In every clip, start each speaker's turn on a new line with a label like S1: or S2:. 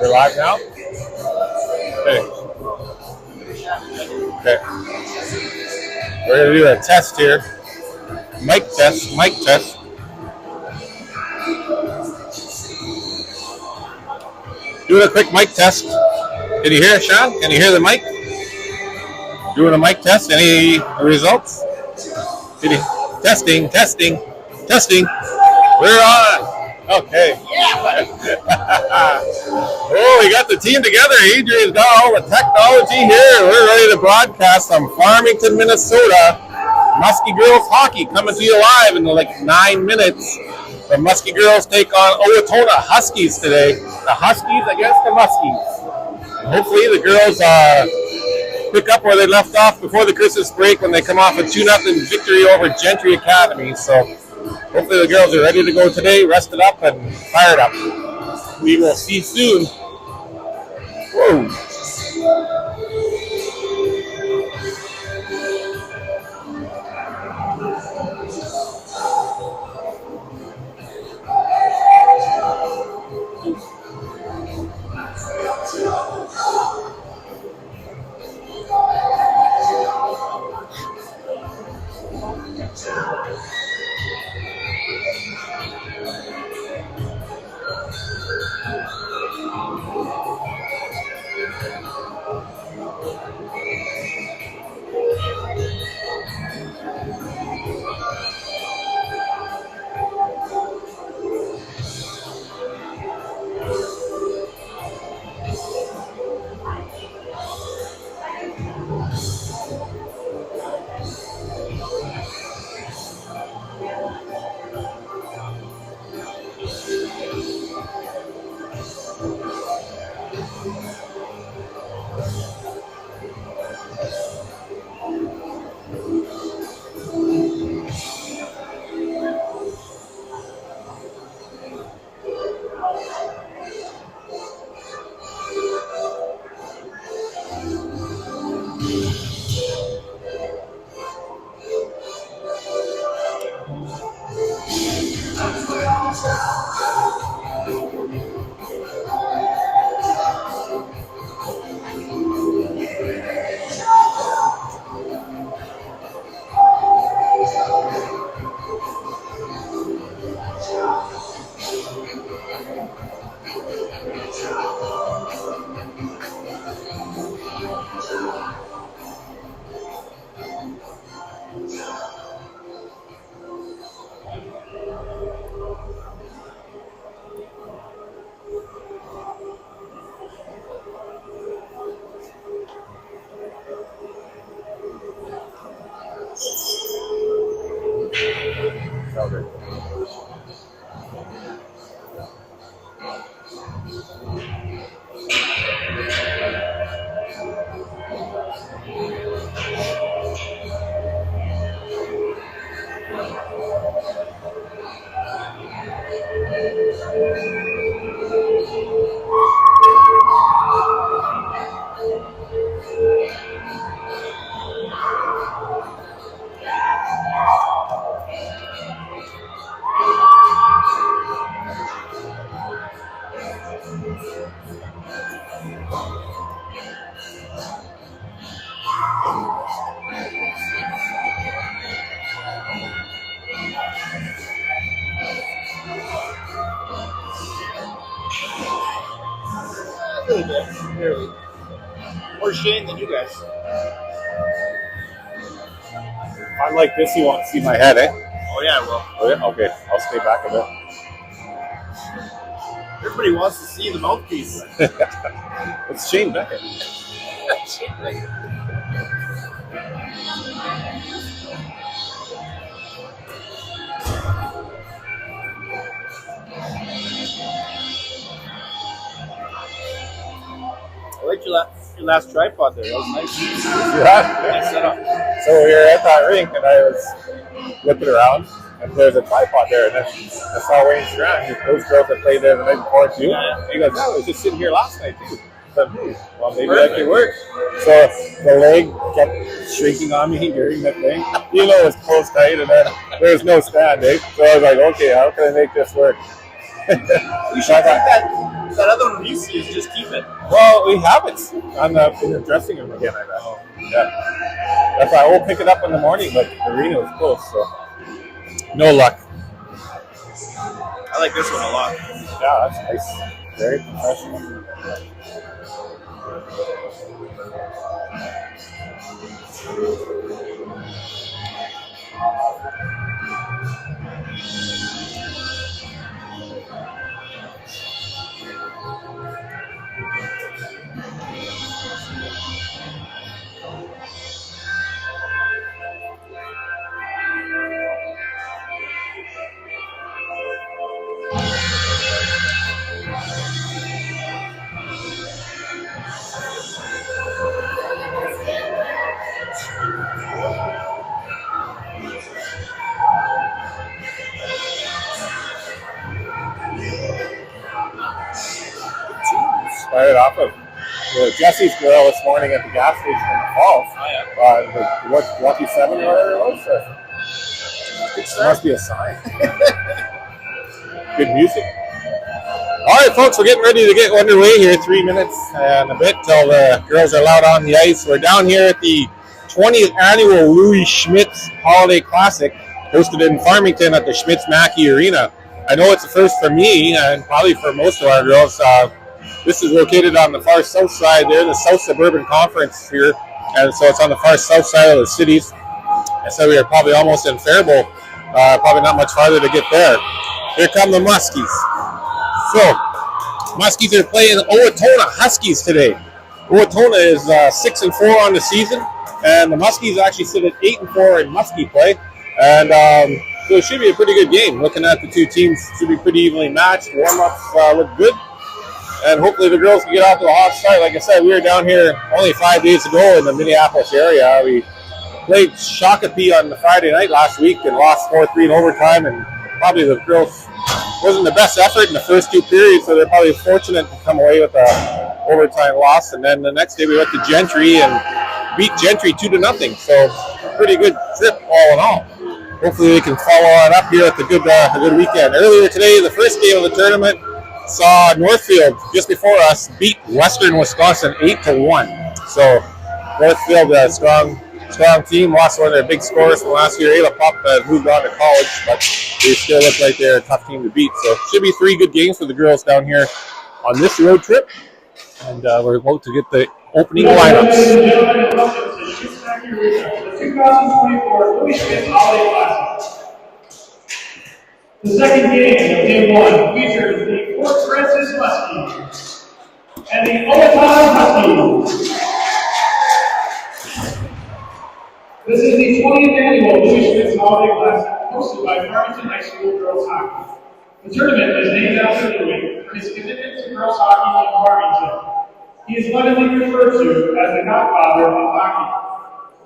S1: We're live now? Okay. Okay. We're going to do a test here. Mic test. Doing a quick mic test. Can you hear it, Sean? Can you hear the mic? Doing a mic test. Any results? Testing. We're on. Okay. Oh, we got the team together. Adrian's got all the technology here. We're ready to broadcast from Farmington, Minnesota. Muskie girls hockey coming to you live in like 9 minutes. The Muskie girls take on Owantonna Huskies today. The Huskies against the Muskies. Hopefully the girls pick up where they left off before the Christmas break when they come off a 2-0 victory over Gentry Academy. So hopefully the girls are ready to go today, rested up and fired up. We will see soon. Whoa.
S2: More Shane than you guys.
S1: If I'm like this, you won't see my head, eh?
S2: Oh yeah, I will.
S1: Oh, yeah? Okay, I'll stay back a bit.
S2: Everybody wants to see the mouthpiece.
S1: It's Shane Beckett.
S2: Shane Beckett. I liked your last tripod there. That was nice.
S1: Yeah.
S2: Nice setup.
S1: So we were at that rink, and I was looking around, and there's a tripod there, and then I saw Wayne Strand. Those girls that played there the night before too.
S2: Yeah.
S1: He goes, "I was just sitting here last night too." I said, well, maybe
S2: Perfect.
S1: that could work. So the leg kept shrinking on me during the thing. It was close tight, and then there was no stand, eh? So I was like, okay, how can I make this work?
S2: We should take that other one you see is just keep it.
S1: Well, we have it in the dressing room again, I bet. Yeah. That's why I will pick it up in the morning, but the arena was closed, so no luck.
S2: I like this one a lot.
S1: Yeah, that's nice. Very professional. Started off of Jesse's grill this morning at the gas station in the Falls.
S2: Oh, yeah.
S1: What's Lucky 7 or whatever it was? It must be a sign. Good music. All right, folks, we're getting ready to get underway here. 3 minutes and a bit till the girls are allowed on the ice. We're down here at the 20th annual Louis Schmitz Holiday Classic, hosted in Farmington at the Schmitz-Mackey Arena. I know it's a first for me and probably for most of our girls. This is located on the far south side there, the South Suburban Conference here, and so it's on the far south side of the cities. And so we are probably almost in Faribault, probably not much farther to get there. Here come the Muskies. So, Muskies are playing Owantonna Huskies today. Owantonna is 6-4 on the season, and the Muskies actually sit at 8-4 in Muskie play. And so it should be a pretty good game. Looking at the two teams, should be pretty evenly matched. Warm-ups look good. And hopefully the girls can get off to a hot start. Like I said, we were down here only 5 days ago in the Minneapolis area. We played Shakopee on the Friday night last week and lost 4-3 in overtime. And probably the girls wasn't the best effort in the first two periods, so they're probably fortunate to come away with a overtime loss. And then the next day we went to Gentry and beat Gentry 2-0. So pretty good trip all in all. Hopefully they can follow on up here at the good weekend. Earlier today, the first game of the tournament, saw Northfield just before us beat Western Wisconsin 8-1. So Northfield, a strong team, lost one of their big scorers from last year. Ayla Pup moved on to college, but they still look like they're a tough team to beat. So should be 3 good games for the girls down here on this road trip. And we're about to get the opening lineups.
S3: Ladies and gentlemen, welcome to Schmitz-Mackey Arena, the 2024 Louis Schmitz Holiday Classic. The second game of Game 1 features the Fort Francis Muskie and the Owantonna Huskies. This is the 20th annual Louis Schmitz Holiday Classic, hosted by Farmington High School Girls Hockey. The tournament is named after Louis for his commitment to girls hockey in Farmington. He is lovingly referred to as the godfather of hockey.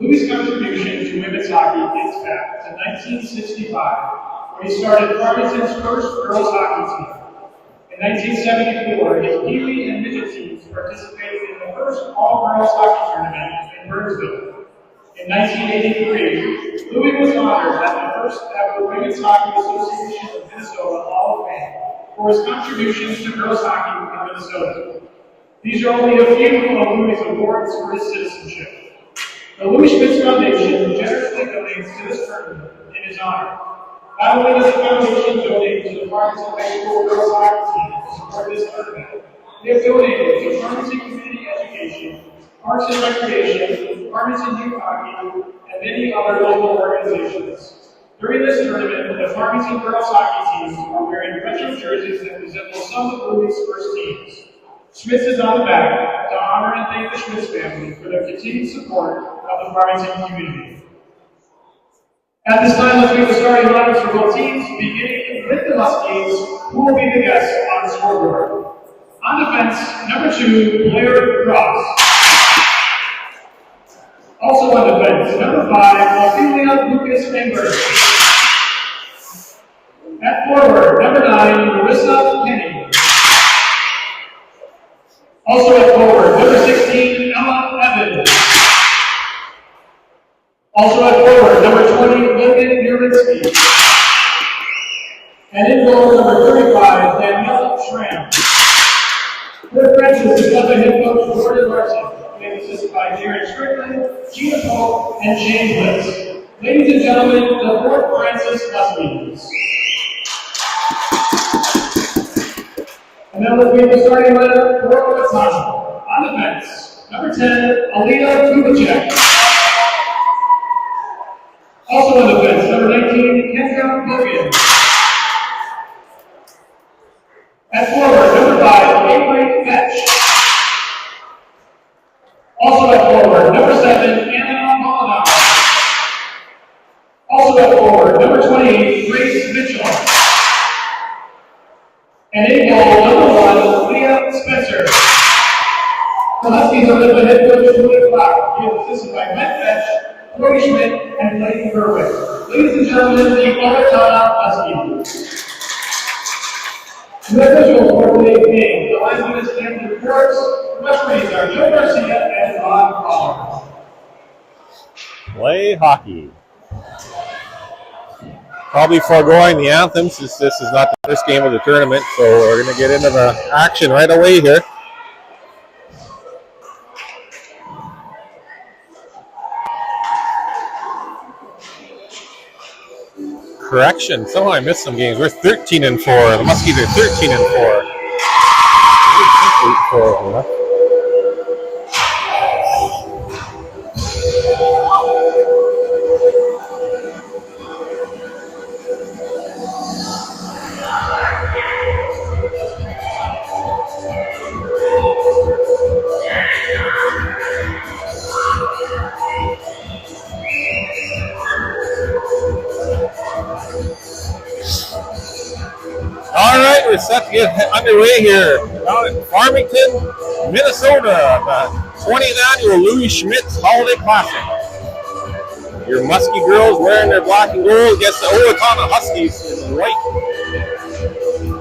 S3: Louis' contribution to women's hockey dates back to 1965. When he started Farmington's first girls hockey team. In 1974, his Pee-wee and midget teams participated in the first all-girls hockey tournament in Burnsville. In 1983, Louis was honored at the first ever Women's Hockey Association of Minnesota Hall of Fame for his contributions to girls hockey in Minnesota. These are only a few of Louis' awards for his citizenship. The Louis Schmitz Foundation generously donates to this tournament in his honor. Not only does the foundation donate to the Farmington High School Girls Hockey Team to support this tournament, they have donated to Farmington Community Education, Parks and Recreation, Farmington Youth Hockey, and many other local organizations. During this tournament, the Farmington Girls Hockey teams are wearing retro jerseys that resemble some of Louis' first teams. Schmitz is on the back to honor and thank the Schmitz family for their continued support of the Farmington community. At this time, let's meet the starting lineups for both teams, beginning with the Muskies, who will be the guests on the scoreboard. On defense, number 2, Blair Cross. Also on defense, number 5, Ophelia Lucas Engberg. At forward, number 9, Marissa Penny. Also at forward, number 16, Ella Evans. Also at forward, number 20, Logan Nurinsky. And in goal, number 35, Dan defense is led by head coach Jordan Larson, and assisted by Darren Strickland, Gina Pope, and Shane Bliss. Ladies and gentlemen, the Fort Francis Huskies. And now let's meet the starting lineup for Owantonna. On defense, number 10, Alina Kubacek. Also on defense, number 19, Kendra Morgan. At forward, number 5, Avery Fetch. Also at forward, number 7, Anna Molyneux. Also at forward, number 28, Grace Mitchell. And in goal, number 1, Leah Spencer. The Huskies are led by head coach Julie Clark. He is assisted by Matt Fetch, Cody Schmidt, and Clayton Berwick. Ladies and gentlemen, the Owantonna Huskies. The officials for today's game, the linesman is Anthony Reports, referees are Joe Garcia and Ron Collins.
S1: Play hockey. Probably foregoing the anthem since this is not the first game of the tournament, so we're going to get into the action right away here. Correction, somehow I missed some games. We're 13-4. The Muskies are 13-4. 8-4. All right, we're set to get underway here down in Farmington, Minnesota, the 20th annual Louis Schmitz Holiday Classic. Your Muskie girls wearing their black and gold against the Owantonna Huskies in white.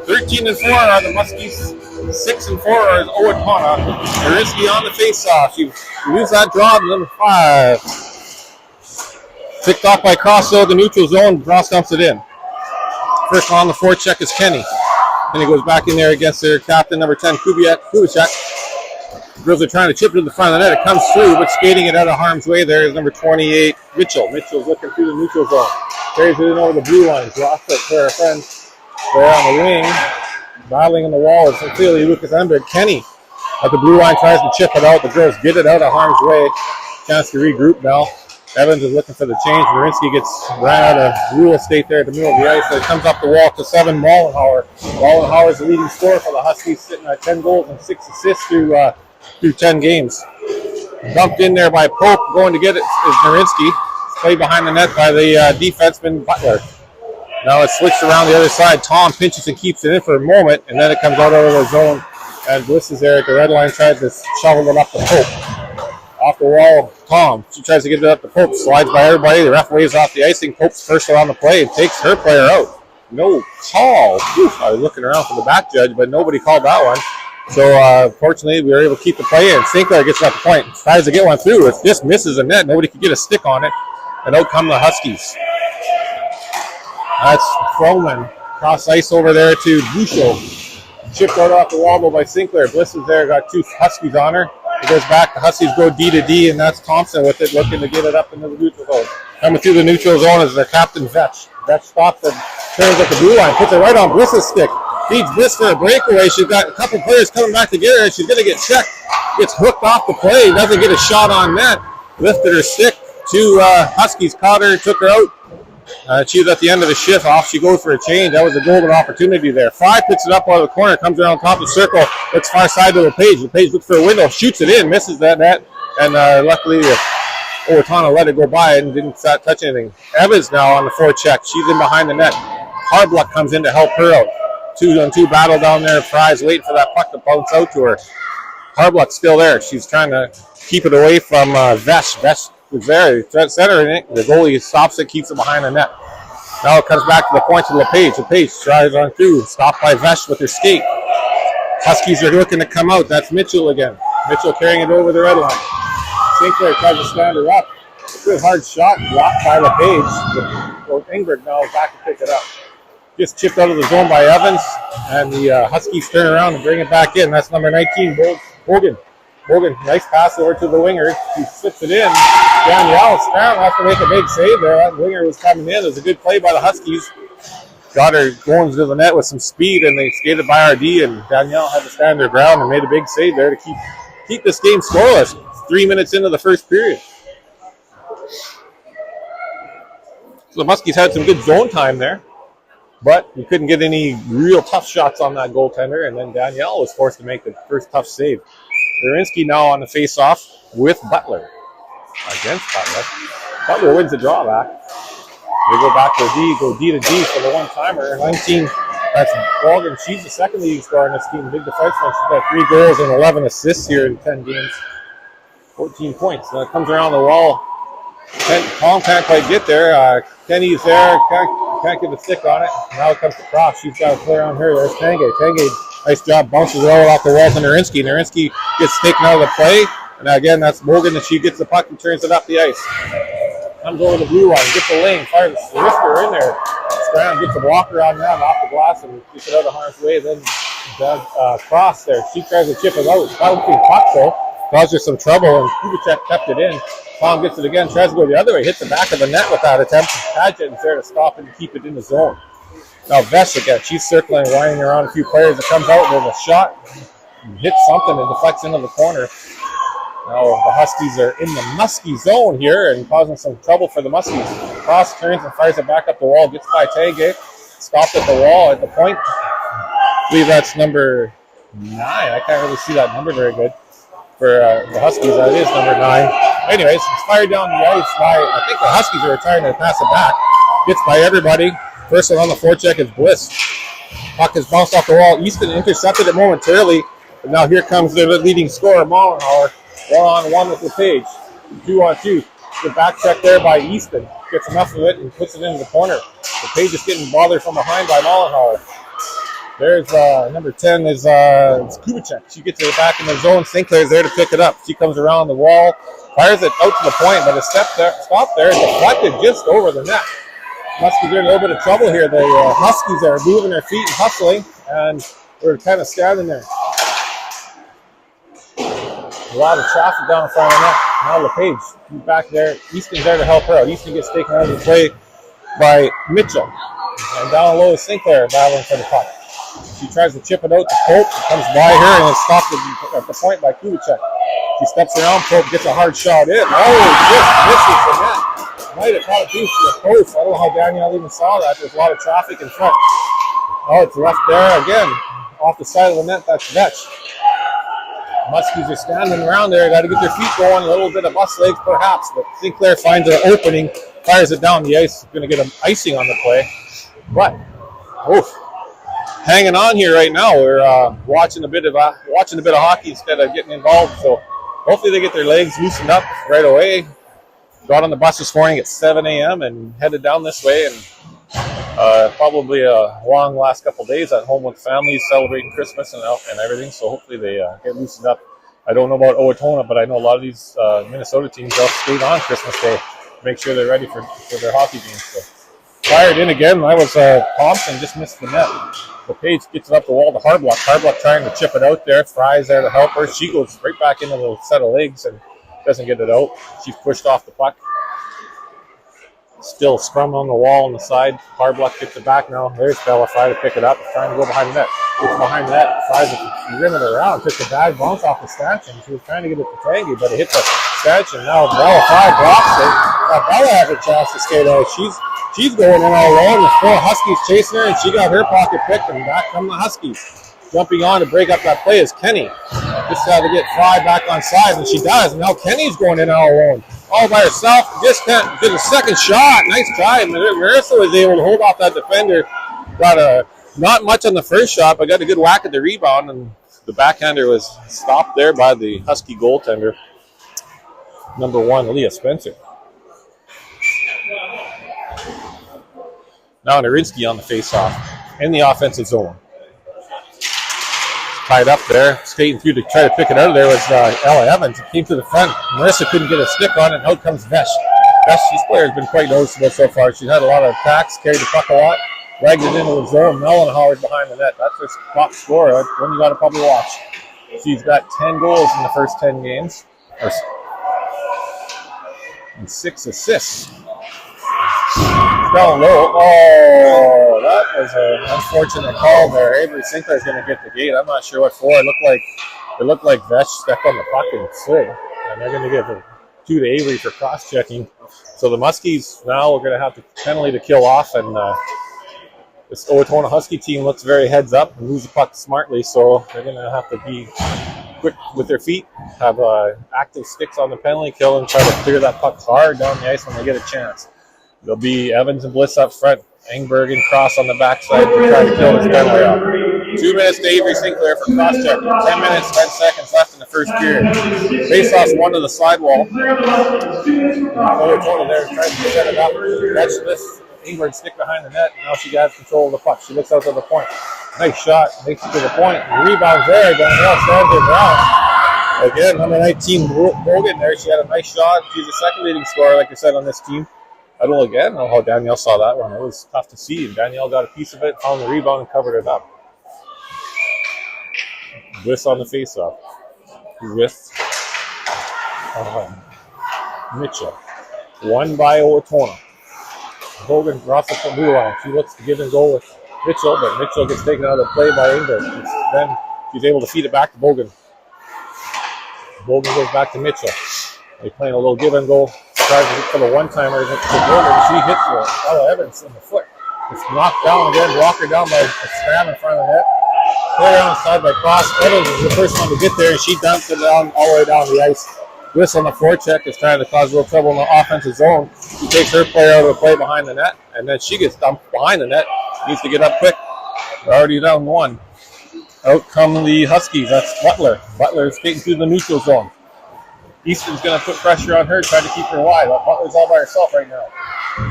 S1: 13-4 are the Muskies, 6-4 are Owantonna. Marinsky on the face-off. She used that draw to number 5. Picked off by Crosso, the neutral zone. Cross dumps it in. First on the forecheck is Kenny. Then he goes back in there against their captain, number 10, Kubacek. Girls are trying to chip it to the front of the net. It comes through, but skating it out of harm's way there is number 28, Mitchell. Mitchell's looking through the neutral zone. Carries it in over the blue lines. Lost it for our friends there on the wing. Battling in the wall is clearly Lucas Emberg. Kenny at the blue line tries to chip it out. The girls get it out of harm's way. Chance to regroup now. Evans is looking for the change. Marinsky gets ran out of real estate there at the middle of the ice. So it comes up the wall to 7, Mollenhauer. Mollenhauer is the leading scorer for the Huskies, sitting at 10 goals and 6 assists through 10 games. Dumped in there by Pope. Going to get it is Marinsky. Played behind the net by the defenseman Butler. Now it's switched around the other side. Tom pinches and keeps it in for a moment, and then it comes out of the zone. And Bliss is there at the red line, tries to shovel it up to Pope. Off the wall, Tom. She tries to get it up to Pope. Slides by everybody. The ref waves off the icing. Pope's first on the play and takes her player out. No call. Whew, I was looking around for the back judge, but nobody called that one. So, fortunately, we were able to keep the play in. Sinclair gets it up the point. Tries to get one through. It just misses the net. Nobody could get a stick on it. And out come the Huskies. That's Froman. Cross ice over there to Bouchot. Chipped out off the wall by Sinclair. Bliss is there. Got 2 Huskies on her. It goes back. The Huskies go D to D, and that's Thompson with it, looking to get it up into the neutral zone. Coming through the neutral zone is their captain, Vetch. Vetch stops and turns at the blue line, puts it right on Bliss's stick. Feeds Bliss for a breakaway. She's got a couple players coming back to get her, and she's going to get checked. Gets hooked off the play. Doesn't get a shot on net. Lifted her stick. 2 Huskies caught her, took her out. She was at the end of the shift. Off she goes for a change. That was a golden opportunity there. 5 picks it up out of the corner, comes around top of the circle, looks far side to LePage. LePage looks for a window, shoots it in, misses that net, and luckily Owantonna let it go by and didn't touch anything. Evans now on the forecheck. She's in behind the net. Hardluck comes in to help her out. 2-on-2 battle down there. Fry's waiting for that puck to bounce out to her. Hardluck's still there. She's trying to keep it away from Vesh. Vesh is there. Centering it. The goalie stops it, keeps it behind the net. Now it comes back to the point to LePage. LePage tries on through. Stopped by Vesh with her skate. Huskies are looking to come out. That's Mitchell again. Mitchell carrying it over the red line. Sinclair tries to stand her up. A good hard shot blocked by LePage. Ingrid now is back to pick it up. Gets chipped out of the zone by Evans, and the Huskies turn around and bring it back in. That's number 19, Bogan. Bogan, nice pass over to the winger. He slips it in. Danielle Stroud has to make a big save there. That winger was coming in. It was a good play by the Huskies. Got her going to the net with some speed, and they skated by RD, and Danielle had to stand their ground and made a big save there to keep this game scoreless. 3 minutes into the first period. So the Muskies had some good zone time there, but you couldn't get any real tough shots on that goaltender, and then Danielle was forced to make the first tough save. Zarinsky now on the face-off with Butler. Against Butler. Butler wins the draw back. They go back to D, go D to D for the one-timer. 19, that's Morgan. She's the second leading scorer on this team. Big defenseman. She's got 3 goals and 11 assists here in 10 games. 14 points. Now it comes around the wall. Tom can't quite get there. Kenny's there. Can't get the stick on it. Now it comes to Cross. She's got a player on her. There's Tanguay. Tanguay, nice job. Bounces it all off the wall to Narinsky. Narinsky gets taken out of the play. And again, that's Morgan, and she gets the puck and turns it up the ice. Comes over the blue line, gets the lane, fires the wrister in there. Strand gets a blocker on that off the glass and gets it out of harm's way. Then Cross there. She tries to chip it out. Bouncing puck though. Caused her some trouble, and Kubicek kept it in. Tom gets it again, tries to go the other way, hits the back of the net with that attempt. Padgett's there to stop it and keep it in the zone. Now Vesh again, she's circling, winding around a few players. It comes out with a shot, hits something and deflects into the corner. Now the Huskies are in the Muskie zone here and causing some trouble for the Muskies. Cross turns and fires it back up the wall, gets by Tanguay, stopped at the wall at the point. I believe that's number 9. I can't really see that number very good. For the Huskies, that is number 9. Anyways, it's fired down the ice by, I think the Huskies are trying to pass it back. Gets by everybody. First one on the forecheck is Bliss. Puck is bounced off the wall. Easton intercepted it momentarily. But now here comes their leading scorer, Mollenhauer. 1-on-1 with LePage. 2-on-2. The back check there by Easton. Gets enough of it and puts it into the corner. LePage is getting bothered from behind by Mollenhauer. There's number 10 is it's Kubicek. She gets it back in the zone. Sinclair's there to pick it up. She comes around the wall, fires it out to the point, but it's stopped there, deflected just over the net. Muskies are in a little bit of trouble here. The Huskies are moving their feet and hustling, and we're kind of standing there. A lot of traffic down in front of the net. Now LePage back there. Easton's there to help her out. Easton gets taken out of the play by Mitchell. And down low is Sinclair battling for the puck. She tries to chip it out to Pope. It comes by her and it's stopped at the point by Kubicek. She steps around. Pope gets a hard shot in. Oh, just misses the net. Might have caught a piece of the post. I don't know how Danielle even saw that. There's a lot of traffic in front. Oh, it's left there again. Off the side of the net, that's Vetch. Muskies are standing around there. Got to get their feet going. A little bit of bus legs perhaps. But Sinclair finds an opening. Fires it down the ice. Going to get an icing on the play. But, hanging on here right now. We're watching a bit of hockey instead of getting involved. So hopefully they get their legs loosened up right away. Got on the bus this morning at 7 a.m. and headed down this way. And probably a long last couple of days at home with families celebrating Christmas and everything. So hopefully they get loosened up. I don't know about Owatonna, but I know a lot of these Minnesota teams will skate on Christmas Day to make sure they're ready for their hockey games. So fired in again. That was Thompson, just missed the net. LePage gets it up the wall to Harblock. Harblock trying to chip it out there. Fry's there to help her. She goes right back into the set of legs and doesn't get it out. She's pushed off the puck. Still scrum on the wall on the side. Harblock gets it back now. There's Bella Fry to pick it up. Trying to go behind the net. Gets behind the net. Fry's rimming it around. Took the bad bounce off the stanchion. She was trying to get it to Tangy, but it hit the stanchion. Now Bella Fry blocks it. Bella has a chance to skate out. She's going in all alone. The 4 Huskies chasing her, and she got her pocket picked, and back come the Huskies. Jumping on to break up that play is Kenny. Just had to get Fry back on side, and she does. And now Kenny's going in all alone. All by herself. Just can't get a second shot. Nice try. Marissa was able to hold off that defender. Got not much on the first shot, but got a good whack at the rebound, and the backhander was stopped there by the Husky goaltender, number 1, Leah Spencer. Now Narinsky on the face-off in the offensive zone. Tied up there, skating through to try to pick it out of there was Ella Evans. It came to the front. Marissa couldn't get a stick on it, and out comes Vesh. Vesh, this player has been quite noticeable so far. She's had a lot of attacks, carried the puck a lot. dragged it into the zone. Mellenhauer's behind the net. That's her top scorer. That's one you got to probably watch. She's got 10 goals in the first 10 games. And 6 assists. Down low. Oh, that was an unfortunate call there. Avery Sinclair's going to get the gate. I'm not sure what for. It looked like Vetch stepped on the puck and slid. And they're going to give it 2 to Avery for cross-checking. So the Muskies now are going to have to penalty to kill off. And this Owantonna Husky team looks very heads up and moves the puck smartly. So they're going to have to be quick with their feet, have active sticks on the penalty kill, and try to clear that puck hard down the ice when they get a chance. There'll be Evans and Bliss up front, Engberg and Cross on the backside to try to kill this penalty out. 2 minutes to Avery Sinclair for cross-check. 10 minutes, 10 seconds left in the first period. Face-off's one to the sidewall. Owantonna there trying to set it up. Catch this. Engberg stick behind the net. Now she has control of the puck. She looks out to the point. Nice shot. Makes it to the point. The rebound's there. Danielle stands her ground. Again, number 19, Bogan there. She had a nice shot. She's the second leading scorer, like I said, on this team. I don't know how Danielle saw that one. It was tough to see. And Danielle got a piece of it, found the rebound, and covered it up. Bliss on the face-off. With Mitchell. Won by Owantonna. Hogan drops the blue line. She looks to give and go with Mitchell, but Mitchell gets taken out of the play by Engberg. Then she's able to feed it back to Bogan. Bogan goes back to Mitchell. They're playing a little give and go. Tries to hit for the one-timer to Bogan. She hits Ella Evans in the foot. It's knocked down again. Blocker down by a scram in front of the net. Play around the side by Cross. Evans is the first one to get there, and she dumps it down all the way down the ice. Bliss on the forecheck is trying to cause a little trouble in the offensive zone. She takes her player out of the play behind the net, and then she gets dumped behind the net. Needs to get up quick. They're already down 1. Out come the Huskies. That's Butler. Butler is skating through the neutral zone. Easton's going to put pressure on her, trying to keep her wide. Butler's all by herself right now.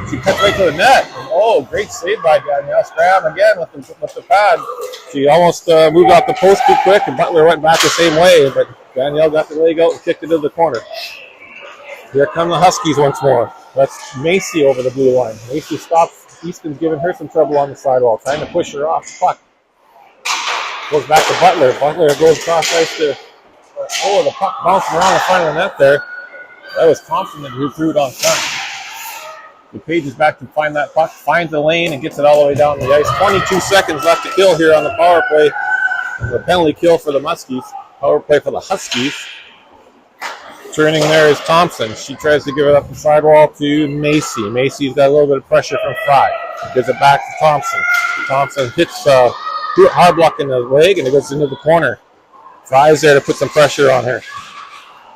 S1: She cuts right to the net. And, great save by Danielle. Scram again with the pad. She almost moved out the post too quick, and Butler went back the same way, but Danielle got the leg out and kicked it to the corner. Here come the Huskies once more. That's Macy over the blue line. Macy stops. Easton's giving her some trouble on the sidewall, trying to push her off the puck. Goes back to Butler. Butler goes across ice to the puck bouncing around in front of the net there. That was Thompson who threw it on front. The Page is back to find that puck, finds the lane, and gets it all the way down the ice. 22 seconds left to kill here on the power play. The penalty kill for the Muskies. Power play for the Huskies. Turning there is Thompson. She tries to give it up the sidewall to Macy. Macy's got a little bit of pressure from Fry. Gives it back to Thompson. Thompson hits hard block in the leg, and it goes into the corner. Fry's there to put some pressure on her.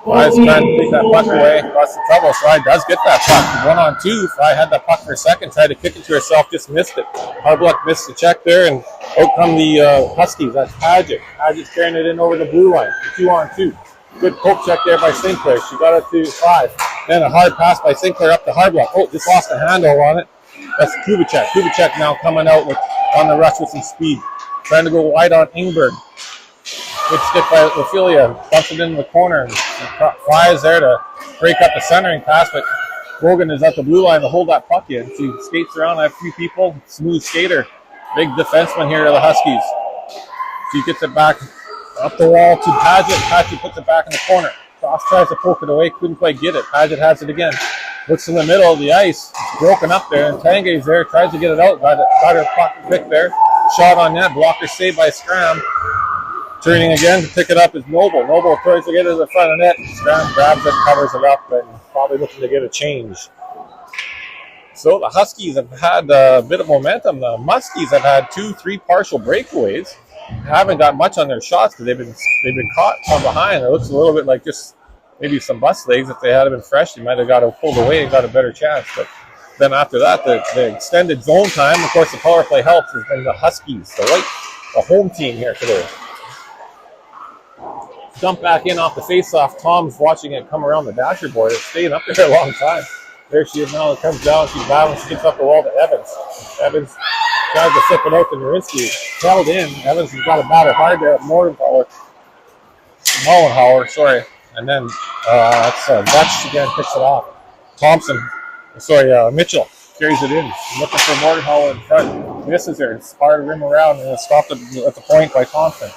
S1: Fry's trying to take that puck away. Lots of trouble. Fry does get that puck. 1-on-2. Fry had that puck for a second. Tried to kick it to herself. Just missed it. Hardblock missed the check there. And out come the Huskies. That's Paget. Paget's carrying it in over the blue line. 2-on-2. Good poke check there by Sinclair. She got it to 5. Then a hard pass by Sinclair up the Hardblock. Just lost a handle on it. That's Kubicek. Kubicek now coming out on the rush with some speed. Trying to go wide on Engberg. Good stick by Ophelia. Dumps it into the corner. Fry is there to break up the centering pass, but Bogan is at the blue line to hold that puck in. She skates around a few people. Smooth skater. Big defenseman here to the Huskies. She gets it back up the wall to Paget. Paget puts it back in the corner. Cross tries to poke it away. Couldn't quite get it. Paget has it again. Looks in the middle of the ice. It's broken up there. And Tanguay's there. Tries to get it out. Got her puck quick there. Shot on net. Blocker saved by Scram. Turning again to pick it up is Noble. Noble tries to get it to the front of the net. Scram grabs it, covers it up, and probably looking to get a change. So the Huskies have had a bit of momentum. The Muskies have had 2-3 partial breakaways. Haven't got much on their shots because they've been caught from behind. It looks a little bit like just maybe some bus legs. If they had been fresh, they might have got pulled away and got a better chance. But then after that, the extended zone time, of course, the power play helps, has been the Huskies, the home team here today. Dump back in off the face-off. Tom's watching it come around the dasher board. It's staying up there a long time. There she is now. It comes down. She's battling. She gets up the wall to Evans. Evans tries to flip it out to Nurinsky. Held in. Evans has got to battle hard there at Mollenhauer, sorry. And then that's Dutch again picks it off. Mitchell carries it in, looking for Mordenhall in front. Misses her. It's hard to rim around and it's stopped at the point by Thompson.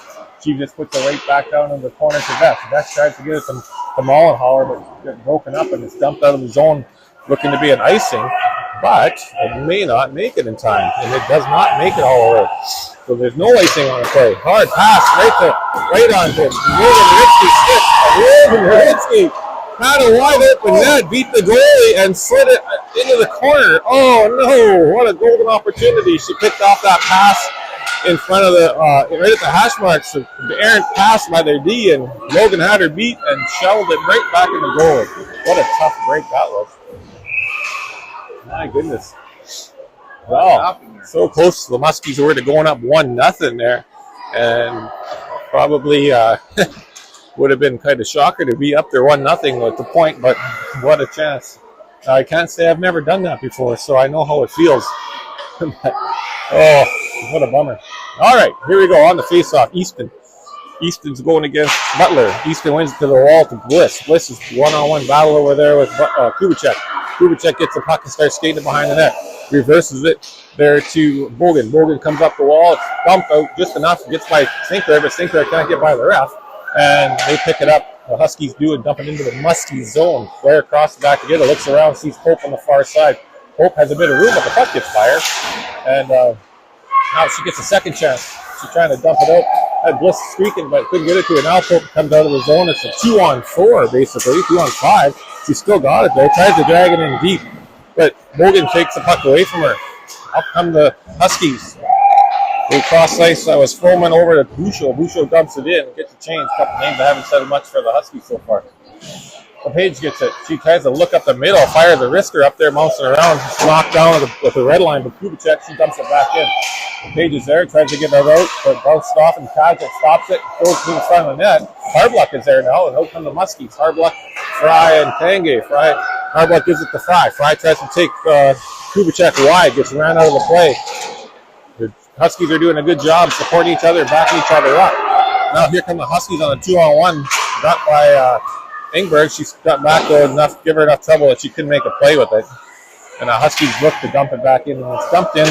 S1: She just puts it right back down in the corner to Beth. Beth tries to get it to Mollenhauer, but gets broken up and it's dumped out of the zone, looking to be an icing, but it may not make it in time, and it does not make it all the way. So there's no icing on the play. Hard pass right on to Logan Ritsky. Had a wide open net, beat the goalie, and slid it into the corner. Oh no! What a golden opportunity! She picked off that pass in front of the right at the hash marks. So the errant pass by their D, and Logan had her beat and shoveled it right back in the goal. What a tough break that was! My goodness! Wow, so close to the Muskies were to going up 1-0 there, and probably would have been kind of shocker to be up there 1-0 at the point. But what a chance! I can't say I've never done that before, so I know how it feels. Oh, what a bummer. All right, here we go on the face-off. Easton's going against Butler. Easton wins to the wall to Bliss. Bliss is one-on-one battle over there with Kubicek. Kubicek gets the puck and starts skating behind the net. Reverses it there to Bogan. Bogan comes up the wall. It's dumped out just enough. Gets by Sinclair, but Sinclair can't get by the ref. And they pick it up. The Huskies do it, dump it into the Muskie zone. Blair across the back together, looks around, sees Pope on the far side. Pope has a bit of room, but the puck gets by her. And now she gets a second chance. She's trying to dump it out. Had Bliss streaking, but couldn't get it to her. Now Pope comes out of the zone. It's a 2-on-4, basically. 2-on-5. She's still got it, though. Tries to drag it in deep. But Bogan takes the puck away from her. Up come the Huskies. They cross ice. I was Froman over to Bouchot. Bouchot dumps it in. Gets a change. A couple names I haven't said much for the Huskies so far. LePage gets it. She tries to look up the middle, fire the wrister up there, bouncing around. It's knocked down with the red line, but Kubicek, she dumps it back in. LePage is there, tries to get it out, but bounced off, and Kadjik stops it, goes to the front of the net. Harbluck is there now, and out come the Muskies. Harbluck, Fry, and Tanguay. Harbluck gives it to Fry. Fry tries to take Kubicek wide, gets ran out of the play. The Huskies are doing a good job supporting each other, backing each other up. Now here come the Huskies on a 2-on-1, got by Ingberg. She's got back though enough, give her enough trouble that she couldn't make a play with it. And the Huskies look to dump it back in, and it's dumped in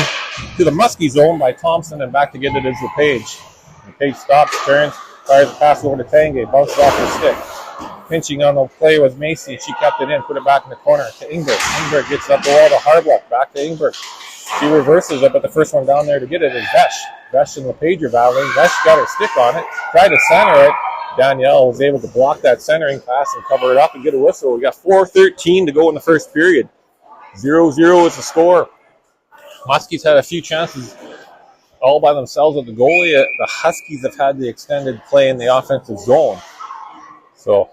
S1: to the Muskie zone by Thompson, and back to get it is LePage. LePage stops, turns, fires a pass over to Tanguay, bounces off her stick. Pinching on the play was Macy. She kept it in, put it back in the corner to Ingberg. Ingberg gets up the wall to Harbluck, back to Ingberg. She reverses it, but the first one down there to get it is Vesh. Vesh and LePage are battling. Vesh got her stick on it, tried to center it. Danielle was able to block that centering pass and cover it up and get a whistle. We got 4:13 to go in the first period. 0-0 is the score. Muskies had a few chances all by themselves at the goalie. The Huskies have had the extended play in the offensive zone. So,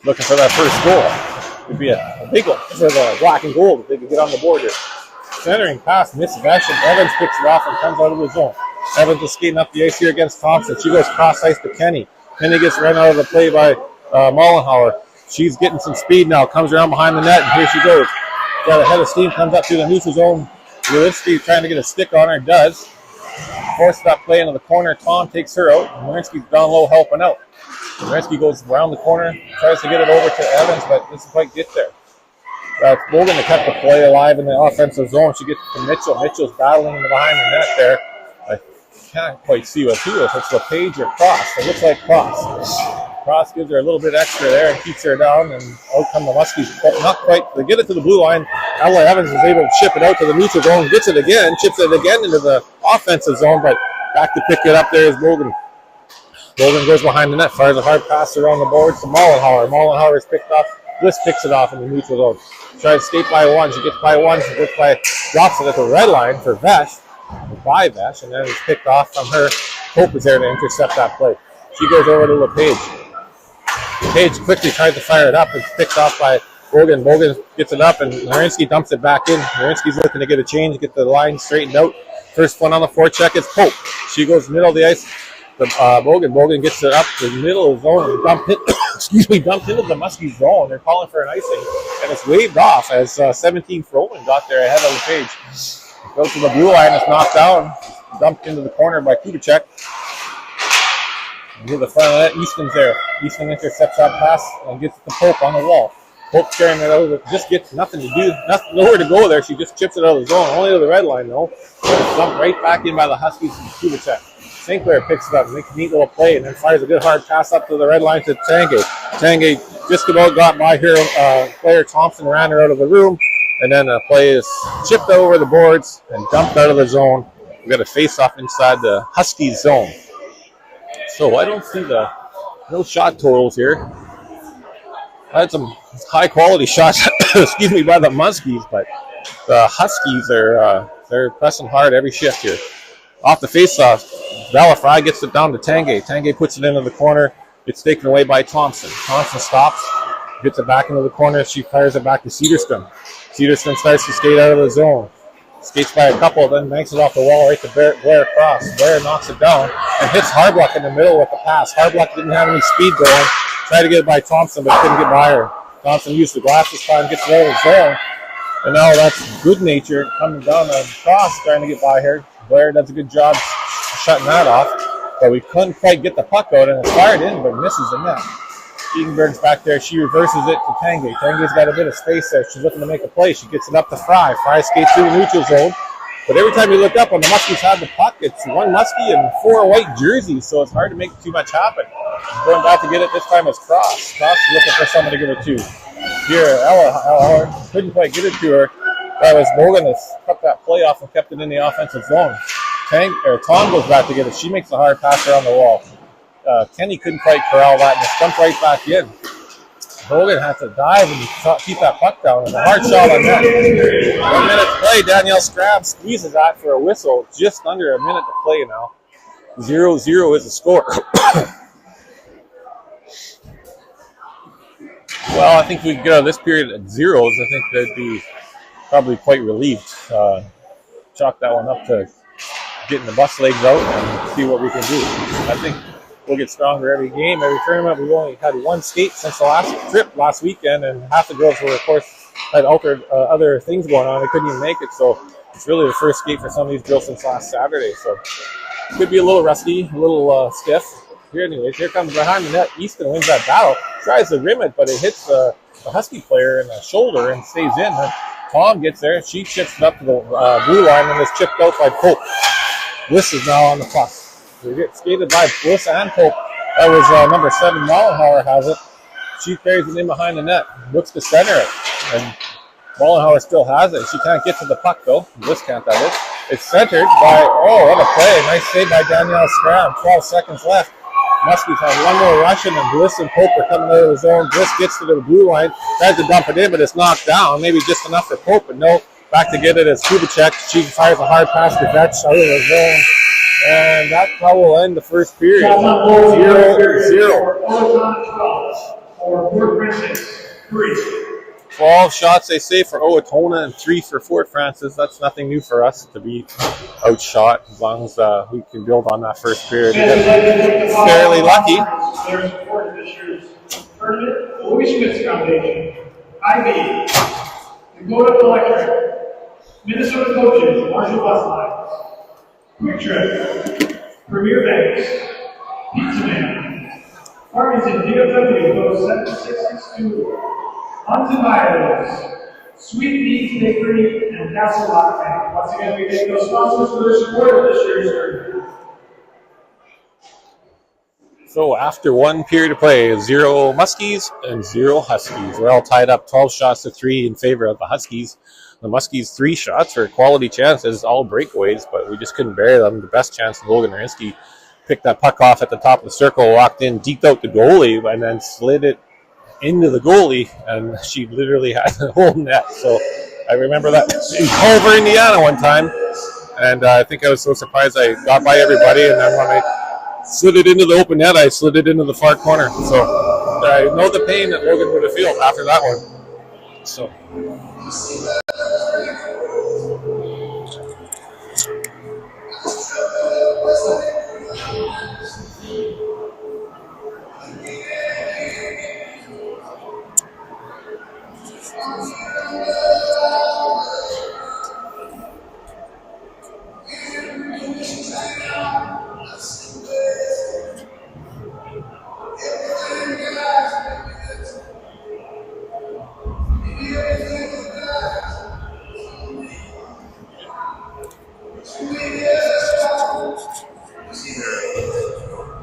S1: looking for that first goal. Could be a big one for the black and gold if they could get on the board here. Centering pass, misses action. Evans picks it off and comes out of the zone. Evans is skating up the ice here against Thompson. She goes cross ice to Kenny. Kenny gets run out of the play by Mollenhauer. She's getting some speed now. Comes around behind the net, and here she goes. Got a head of steam, comes up to the neutral zone. Walensky trying to get a stick on her, does. Forces that play into the corner. Tom takes her out. Walensky's down low helping out. Walensky goes around the corner, tries to get it over to Evans, but doesn't quite get there. Bogan to kept the play alive in the offensive zone. She gets to Mitchell. Mitchell's battling behind the net there. I can't quite see who it is. It's LePage or Cross. It looks like Cross. Cross gives her a little bit extra there and keeps her down, and out come the Muskies. Not quite. They get it to the blue line. Ella Evans is able to chip it out to the neutral zone, gets it again, chips it again into the offensive zone, but back to pick it up there is Bogan. Bogan goes behind the net, fires a hard pass around the boards to Mollenhauer. Mollenhauer is picked off. Bliss picks it off in the neutral zone. Tries to skate by one. She gets by one. She gets by, drops it at the red line for Vesh, by Vesh, and then it's picked off from her. Hope is there to intercept that play. She goes over to LePage. LePage quickly tries to fire it up. It's picked off by Bogan. Bogan gets it up, and Marinsky dumps it back in. Marinsky's looking to get a change, get the line straightened out. First one on the forecheck is Pope. She goes middle of the ice. Bogan gets it up to the middle of the zone and dumped into the Muskie zone. They're calling for an icing, and it's waved off as 17 Froman got there ahead of LePage. Goes to the blue line, it's knocked down, dumped into the corner by Kubicek. Near the front of that, Easton's there. Easton intercepts that pass and gets it to Pope on the wall. Hope carrying it out. Just gets nothing to do, nowhere to go there. She just chips it out of the zone, only to the red line though. Dumped right back in by the Huskies and Kubicek. St. Clair picks it up, makes a neat little play, and then fires a good hard pass up to the red line to Tanguay. Tanguay just about got by here. Player Thompson ran her out of the room, and then the play is chipped over the boards and dumped out of the zone. We got a face-off inside the Huskies zone. So I don't see no shot totals here. I had some high-quality shots, excuse me, by the Muskies, but the Huskies are they're pressing hard every shift here. Off the face-off, Valafry gets it down to Tanguay. Tanguay puts it into the corner. It's taken away by Thompson. Thompson stops, gets it back into the corner. She fires it back to Cedarstrom. Cedarstrom starts to skate out of the zone. Skates by a couple, then banks it off the wall right to Blair Cross. Blair knocks it down and hits Harbluck in the middle with the pass. Harbluck didn't have any speed going. Tried to get it by Thompson, but couldn't get by her. Thompson used the glass this time, gets it out of the zone. And now that's Good Nature coming down the cross, trying to get by her. Blair does a good job shutting that off, but we couldn't quite get the puck out, and it's fired in, but misses the net. Edenberg's back there. She reverses it to Tanguay. Tanguay's got a bit of space there. She's looking to make a play. She gets it up to Fry. Fry skates through the neutral zone. But every time you look up when the Muskies have the puck, it's one Muskie and 4 white jerseys, so it's hard to make too much happen. Going back to get it this time is Cross. Cross is looking for someone to give it to. Here, Ella couldn't quite get it to her. That was Morgan that cut that play off and kept it in the offensive zone. Tom goes back to get it. She makes a hard pass around the wall. Kenny couldn't quite corral that, and it jumped right back in. Hogan had to dive and keep that puck down, and a hard shot on that. 1 minute to play. Danielle Scrab squeezes that for a whistle. Just under a minute to play now. 0-0 is the score. Well, I think we could get out of this period at zeros. I think they'd be probably quite relieved. Chalk that one up to getting the bus legs out and see what we can do. I think we'll get stronger every game, every tournament. We've only had one skate since the last trip last weekend, and half the girls were, of course, had altered other things going on. They couldn't even make it, so it's really the first skate for some of these girls since last Saturday. So it could be a little rusty, a little stiff. Here, anyways, here comes behind the net. Easton wins that battle. Tries to rim it, but it hits the Husky player in the shoulder and stays in. Tom gets there. She chips it up to the blue line and is chipped out by Pope. Bliss is now on the puck. We get skated by Bliss and Pope. That was number 7, Mollenhauer has it. She carries it in behind the net. Looks to center it. And Mollenhauer still has it. She can't get to the puck, though. Bliss can't, that is. It's centered by, what a play. Nice save by Danielle Scram. 12 seconds left. Muskies have one more rush, and Bliss and Pope are coming out of the zone. Bliss gets to the blue line. Tries to dump it in, but it's knocked down. Maybe just enough for Pope, but no. Back to get it is Kubicek. She fires a hard pass to Vetch out of the zone. And that will end the first period. 0-0. 12 shots, they say, for Owatonna and 3 for Fort Francis. That's nothing new for us to be outshot as long as we can build on that first period. Fairly lucky.
S3: Their support of this year's tournament, the Louis Schmitz Foundation, IB, Dakota Electric, Minnesota Coaches, Marshall Bus Lines, Quick Trip, Premier Banks, Pizza Man, Farmington DFW, Code 7662, Huntington Bios, Sweet Beats Bakery, and Castle Rock Bank. Once again, we thank those sponsors for their support of this year's tournament.
S1: So after one period of play, 0 Muskies and 0 Huskies. We're all tied up 12 shots to 3 in favor of the Huskies. The Muskies 3 shots for quality chances, all breakaways, but we just couldn't bury them. The best chance, Logan Arinsky picked that puck off at the top of the circle, walked in, deked out the goalie, and then slid it into the goalie, and she literally had the whole net. So I remember that in Culver, Indiana one time, and I think I was so surprised I got by everybody, and then when I slid it into the open net, I slid it into the far corner. So I know the pain that Logan would have felt after that one. So.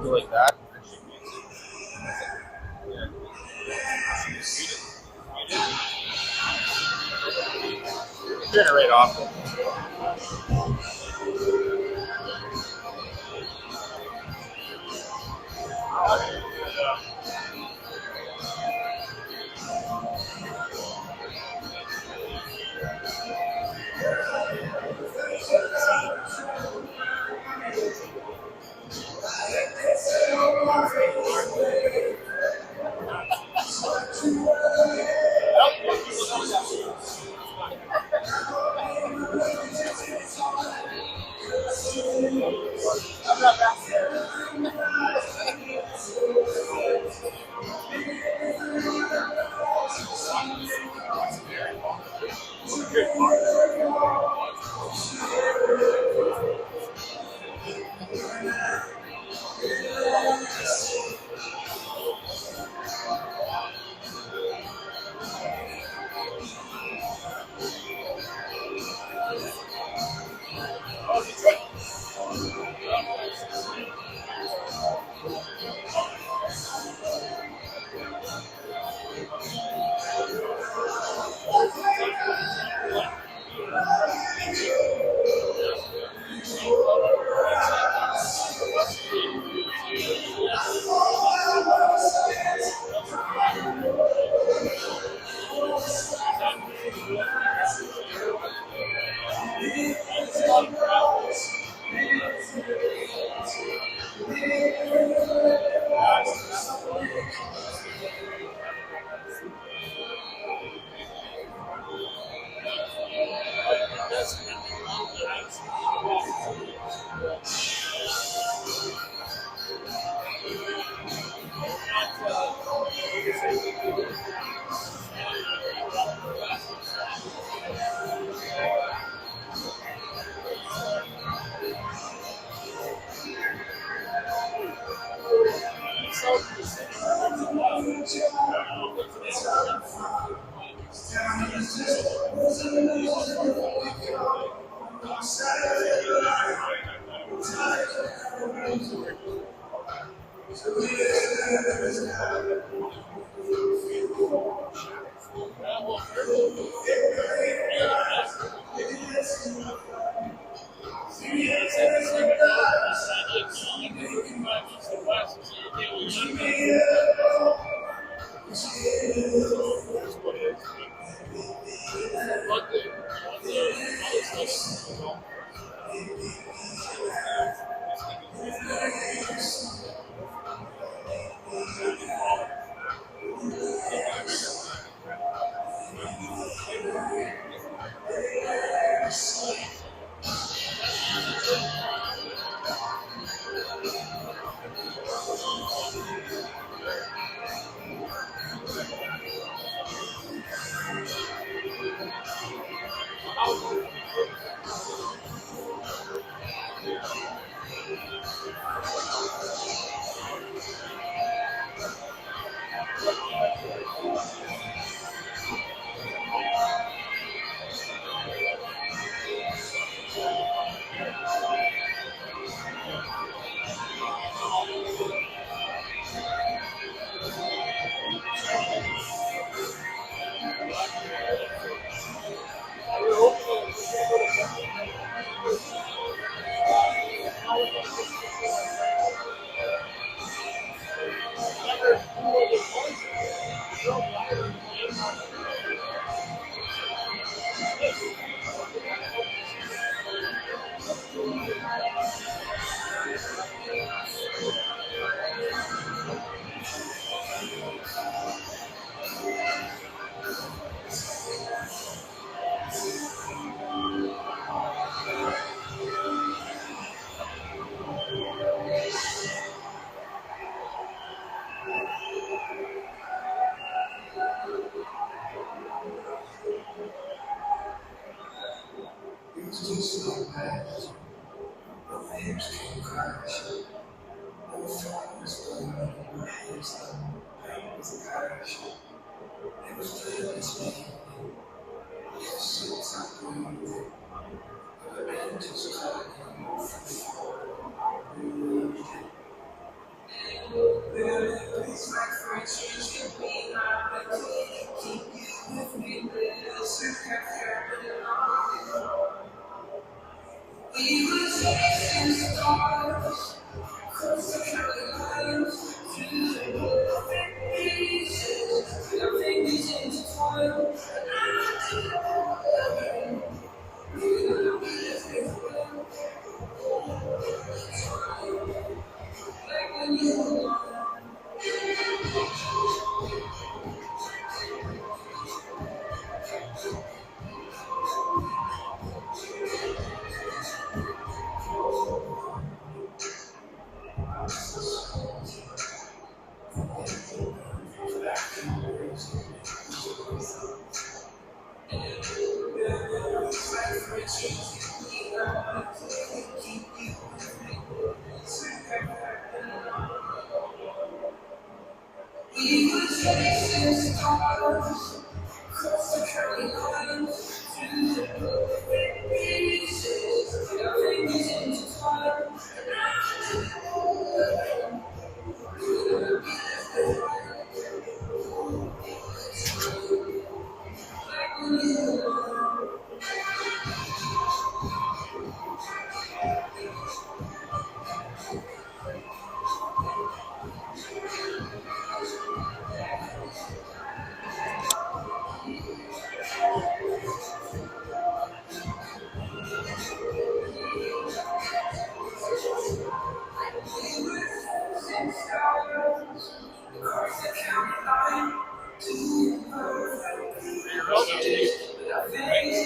S1: do like that. Turn it right off.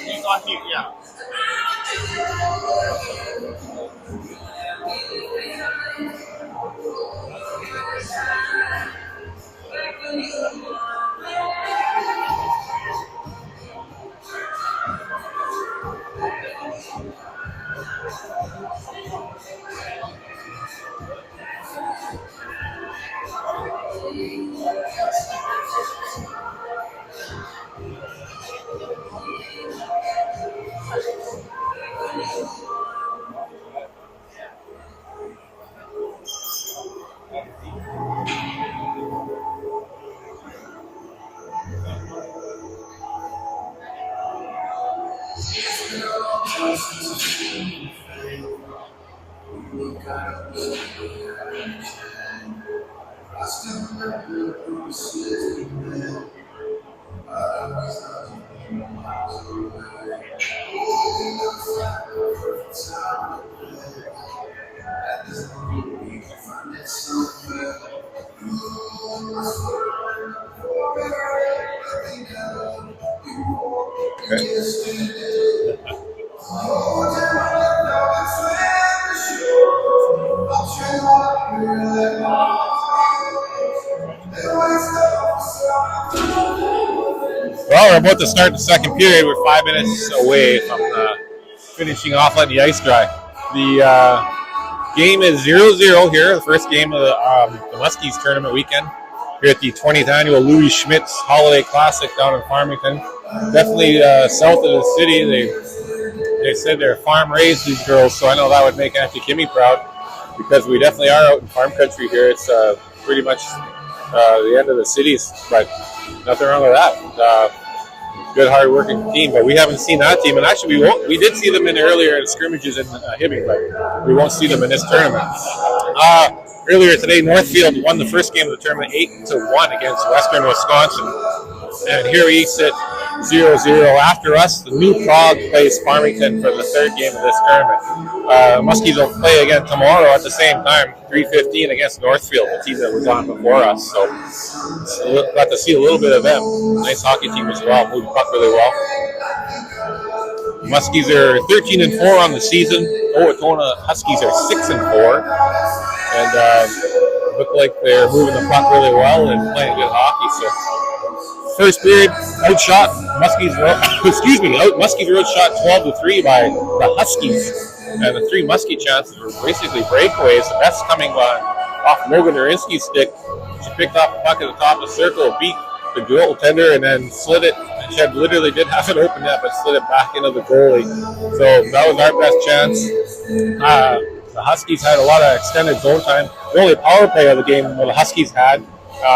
S2: He's on mute, yeah.
S1: Well, we're about to start the second period. We're 5 minutes away from finishing off, letting the ice dry. The game is 0-0 here, the first game of the Muskies tournament weekend here at the 20th annual Louis Schmitz Holiday Classic down in Farmington. Definitely south of the city. They said they're farm-raised, these girls, so I know that would make Auntie Kimmy proud because we definitely are out in farm country here. It's pretty much the end of the cities, but nothing wrong with that. Good, hard-working team, but we haven't seen that team. And actually, we did see them in earlier scrimmages in Hibbing, but we won't see them in this tournament. Earlier today, Northfield won the first game of the tournament 8-1 against Western Wisconsin. And here we sit 0-0 after us. The New Prague plays Farmington for the third game of this tournament. Muskies will play again tomorrow at the same time, 3:15 against Northfield, the team that was on before us. So got to see a little bit of them. Nice hockey team as well. Moved the puck really well. Muskies are 13-4 on the season. Owantonna Huskies are 6-4, and look like they're moving the puck really well and playing good hockey. So first period, outshot Muskies. Muskies were outshot 12-3 by the Huskies. And the three Muskie chances were basically breakaways. The best coming off Logan Narinsky's stick. She picked off the puck at the top of the circle, beat the goaltender, and then slid it. She literally did have it open net, but slid it back into the goalie. So that was our best chance. The Huskies had a lot of extended zone time. The only power play of the game the Huskies had.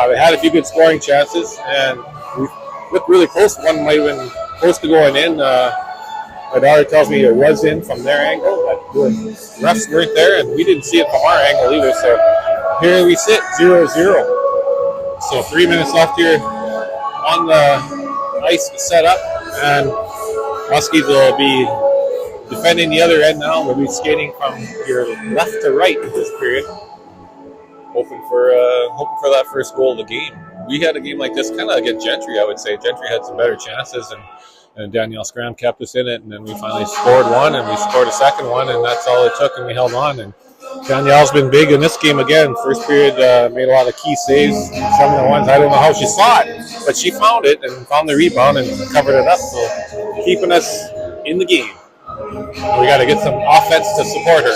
S1: They had a few good scoring chances, and we looked really close. One might have been close to going in. My daughter tells me it was in from their angle, but the refs weren't there, and we didn't see it from our angle either. So here we sit, 0-0. So 3 minutes left here on the ice to set up, and Huskies will be defending the other end now. We'll be skating from your left to right in this period, hoping for that first goal of the game. We had a game like this kind of against Gentry, I would say. Gentry had some better chances, and Danielle Scram kept us in it, and then we finally scored one, and we scored a second one, and that's all it took, and we held on. And Danielle's been big in this game again. First period, made a lot of key saves. Some of the ones, I don't know how she saw it, but she found it and found the rebound and covered it up, so keeping us in the game. We got to get some offense to support her.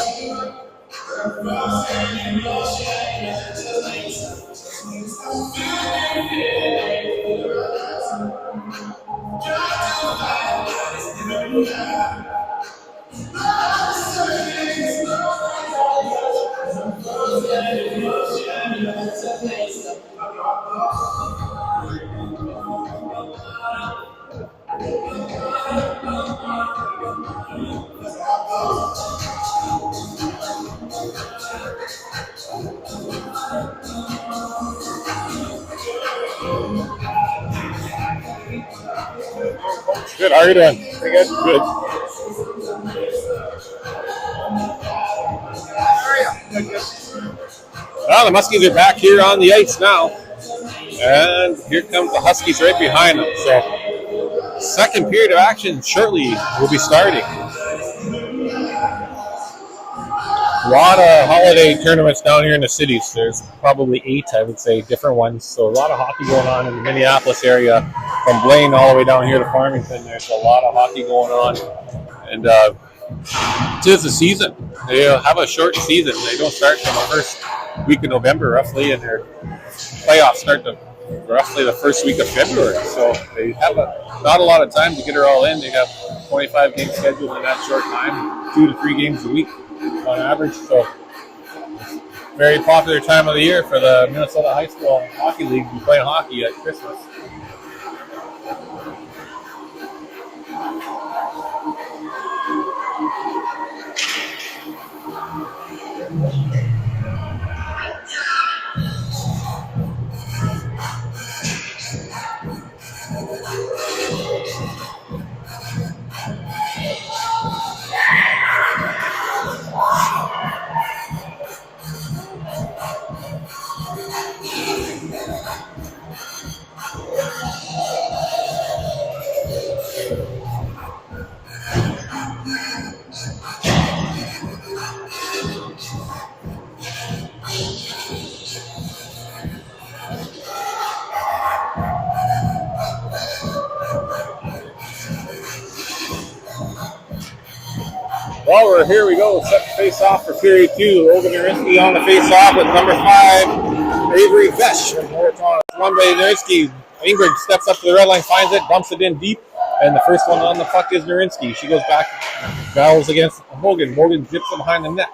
S1: Good. How are you doing? Pretty good. Good. Well, the Muskies are back here on the ice now, and here comes the Huskies right behind them. So, second period of action shortly will be starting. A lot of holiday tournaments down here in the cities. There's probably 8, I would say, different ones. So a lot of hockey going on in the Minneapolis area, from Blaine all the way down here to Farmington. There's a lot of hockey going on, and it is the season. They have a short season. They don't start until the first week of November, roughly, and their playoffs start roughly the first week of February. So they have not a lot of time to get her all in. They have 25 games scheduled in that short time, 2 to 3 games a week on average. So very popular time of the year for the Minnesota High School Hockey League to be playing hockey at Christmas. Well, here we go. Set the face-off for period 2. Logan Narinsky on the face-off with number 5, Avery Vesh. One by Narinsky. Ingrid steps up to the red line, finds it, dumps it in deep, and the first one on the puck is Narinsky. She goes back, battles against Morgan. Morgan zips it behind the net.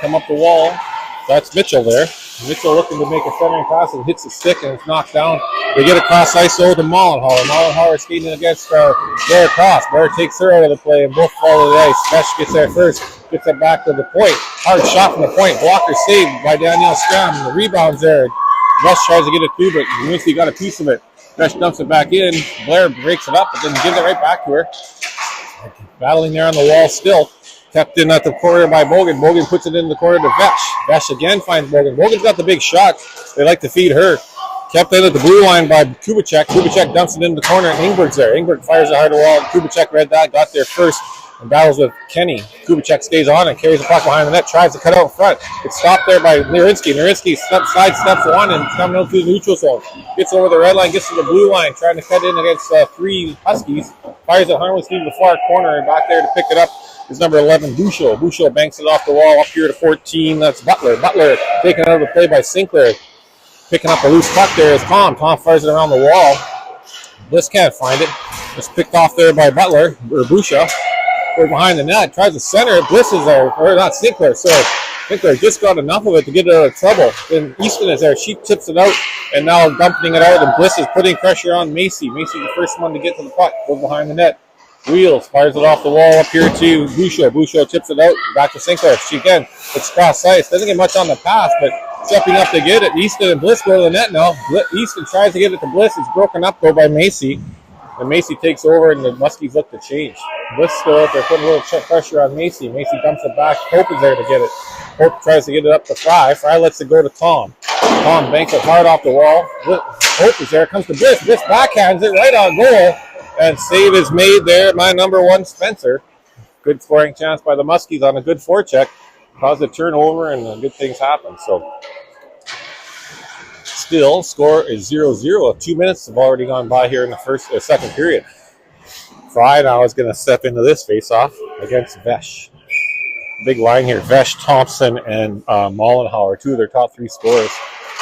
S1: Come up the wall. That's Mitchell there. Mitchell looking to make a centering pass and hits the stick, and it's knocked down. They get across ice over to Mollenhauer. Mollenhauer skating against Blair Cross. Blair takes her out of the play, and both fall to the ice. Vesh gets there first, gets it back to the point. Hard shot from the point. Blocker saved by Danielle Scram. The rebound's there. Vesh tries to get it through, but Narinsky got a piece of it. Vesh dumps it back in. Blair breaks it up, but then gives it right back to her. Battling there on the wall still. Kept in at the corner by Bogan. Bogan puts it in the corner to Vesh. Vesh again finds Bogan. Bogan's got the big shot. They like to feed her. Kept in at the blue line by Kubicek. Kubicek dumps it in the corner. Ingberg's there. Ingberg fires it hard to the wall. Kubicek read that, got there first, and battles with Kenny. Kubicek stays on and carries the puck behind the net. Tries to cut out in front. It's stopped there by Narinsky. Narinsky sidesteps one and coming out to the neutral zone. Gets over the red line, gets to the blue line, trying to cut in against 3 Huskies. Fires it harmlessly to the far corner, and back there to pick it up is number 11, Bouchot. Bouchot banks it off the wall up here to 14. That's Butler. Butler taken out of the play by Sinclair. Picking up a loose puck there is Tom. Tom fires it around the wall. Bliss can't find it. It's picked off there by Butler, or Bouchot. We're behind the net. Tries to center it. Bliss is there, or not Sinclair. So Sinclair just got enough of it to get it out of trouble. Then Easton is there. She tips it out, and now dumping it out, and Bliss is putting pressure on Macy. Macy's the first one to get to the puck. Goes behind the net. Wheels, fires it off the wall up here to Bouchot. Bouchot tips it out, back to Sinclair. She again, it's cross ice. Doesn't get much on the pass, but stepping up to get it. Easton and Bliss go to the net now. Easton tries to get it to Bliss. It's broken up though by Macy. And Macy takes over, and the Muskies look to change. Bliss still out there putting a little pressure on Macy. Macy dumps it back. Pope is there to get it. Pope tries to get it up to Fry. Fry lets it go to Tom. Tom banks it hard off the wall. Pope is there. Comes to Bliss. Bliss backhands it right on goal. And save is made there by number 1, Spencer. Good scoring chance by the Muskies on a good forecheck. Caused a turnover, and good things happen. So, still, score is 0-0. 2 minutes have already gone by here in the second period. Fry now is going to step into this face-off against Vesh. Big line here. Vesh, Thompson, and Mollenhauer, 2 of their top 3 scorers.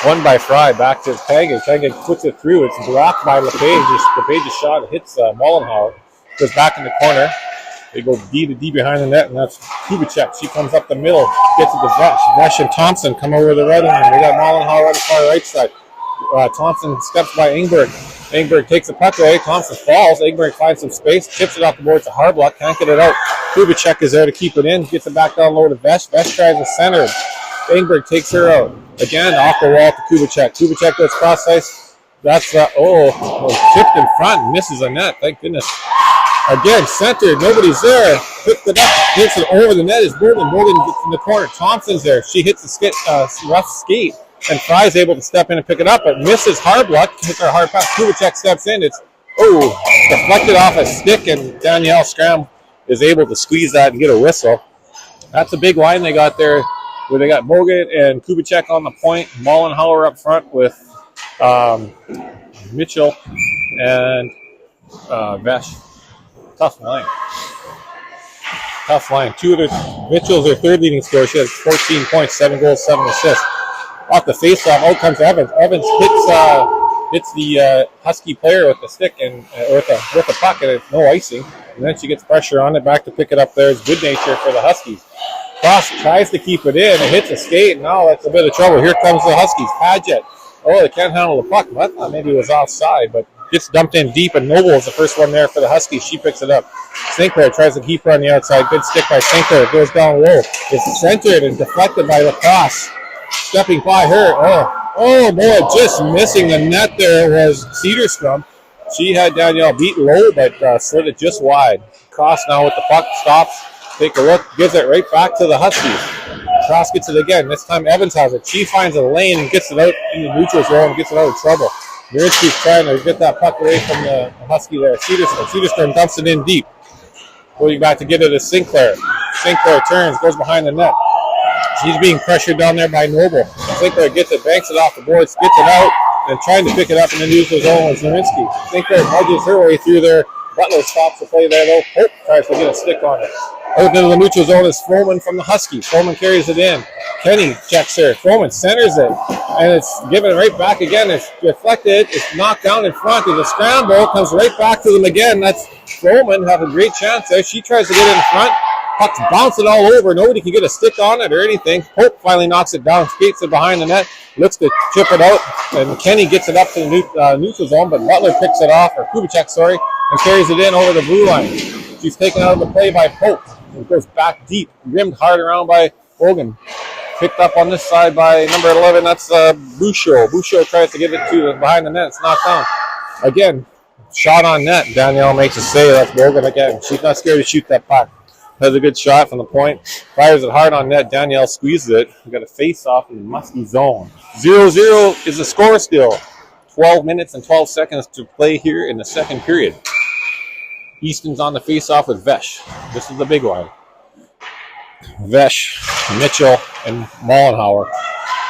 S1: One by Fry, back to Tanga. Tanga puts it through. It's blocked by LePage. LePage's shot hits Mollenhauer. Goes back in the corner. They go D to D behind the net, and that's Kubicek. She comes up the middle, gets it to Vesh. Vesh and Thompson come over the red line. They got Mollenhauer on the far right side. Thompson steps by Ingberg. Ingberg takes the puck away. Thompson falls. Ingberg finds some space, chips it off the board to Harbluck. Can't get it out. Kubicek is there to keep it in. Gets it back down low to Vesh. Vesh tries to center it. Ingberg takes her out. Again, off the wall to Kubicek. Kubicek goes cross ice. That's, tipped in front. Misses a net. Thank goodness. Again, centered. Nobody's there. Picked it up. Hits it over the net. Is Bolden. Bolden gets in the corner. Thompson's there. She hits the rough skate. And Fry's able to step in and pick it up. But misses Harbluck. Hits her hard pass. Kubicek steps in. It's, deflected off a stick. And Danielle Scram is able to squeeze that and get a whistle. That's a big line they got there, where they got Bogut and Kubicek on the point, Mollenhauer up front with Mitchell and Vesh. Tough line. Two of Mitchell's their third leading scorer. She has 14 points, 7 goals, 7 assists. Off the faceoff, out comes Evans. Evans hits the Husky player with the stick and with the puck, and it's no icing. And then she gets pressure on it, back to pick it up there. It's good nature for the Huskies. Cross tries to keep it in. It hits a skate. Now that's a bit of trouble. Here comes the Huskies. Padgett. They can't handle the puck. I thought maybe it was offside, but gets dumped in deep, and Noble is the first one there for the Huskies. She picks it up. Sinclair tries to keep her on the outside. Good stick by Sinclair. It goes down low. It's centered and deflected by Lacrosse. Stepping by her. Oh boy, just missing the net there was Cedarstrom. She had Danielle beat low, but slid it just wide. Cross now with the puck. Stops. Take a look. Gives it right back to the Huskies. Cross gets it again. This time Evans has it. She finds a lane and gets it out in the neutral zone and gets it out of trouble. Nurinsky's trying to get that puck away from the Husky there. Cedarstrom dumps it in deep. Going back to get it to Sinclair. Sinclair turns, goes behind the net. She's being pressured down there by Noble. Sinclair gets it, banks it off the boards, gets it out, and trying to pick it up in the neutral zone with Nurinsky. Sinclair nudges her way through there. Butler stops the play there, though. Hope tries to get a stick on it. Out into the neutral zone is Froman from the Huskies. Froman carries it in. Kenny checks her. Froman centers it. And it's given right back again. It's deflected. It's knocked down in front. There's a scramble. Comes right back to them again. That's Froman. Have a great chance there. She tries to get in front. Puck's bouncing all over. Nobody can get a stick on it or anything. Pope finally knocks it down. Skates it behind the net. Looks to chip it out. And Kenny gets it up to the neutral zone. But Butler picks it off. Or Kubicek, sorry. And carries it in over the blue line. She's taken out of the play by Pope. It goes back deep, rimmed hard around by Hogan. Picked up on this side by number 11. That's Bouchot. Bouchot tries to give it to behind the net. It's knocked down. Again, shot on net. Danielle makes a save. That's Hogan again. She's not scared to shoot that puck. Has a good shot from the point. Fires it hard on net. Danielle squeezes it. We've got a face-off in the Muskie zone. 0-0 is the score still. 12 minutes and 12 seconds to play here in the second period. Easton's on the face-off with Vesh. This is the big one. Vesh, Mitchell, and Mollenhauer.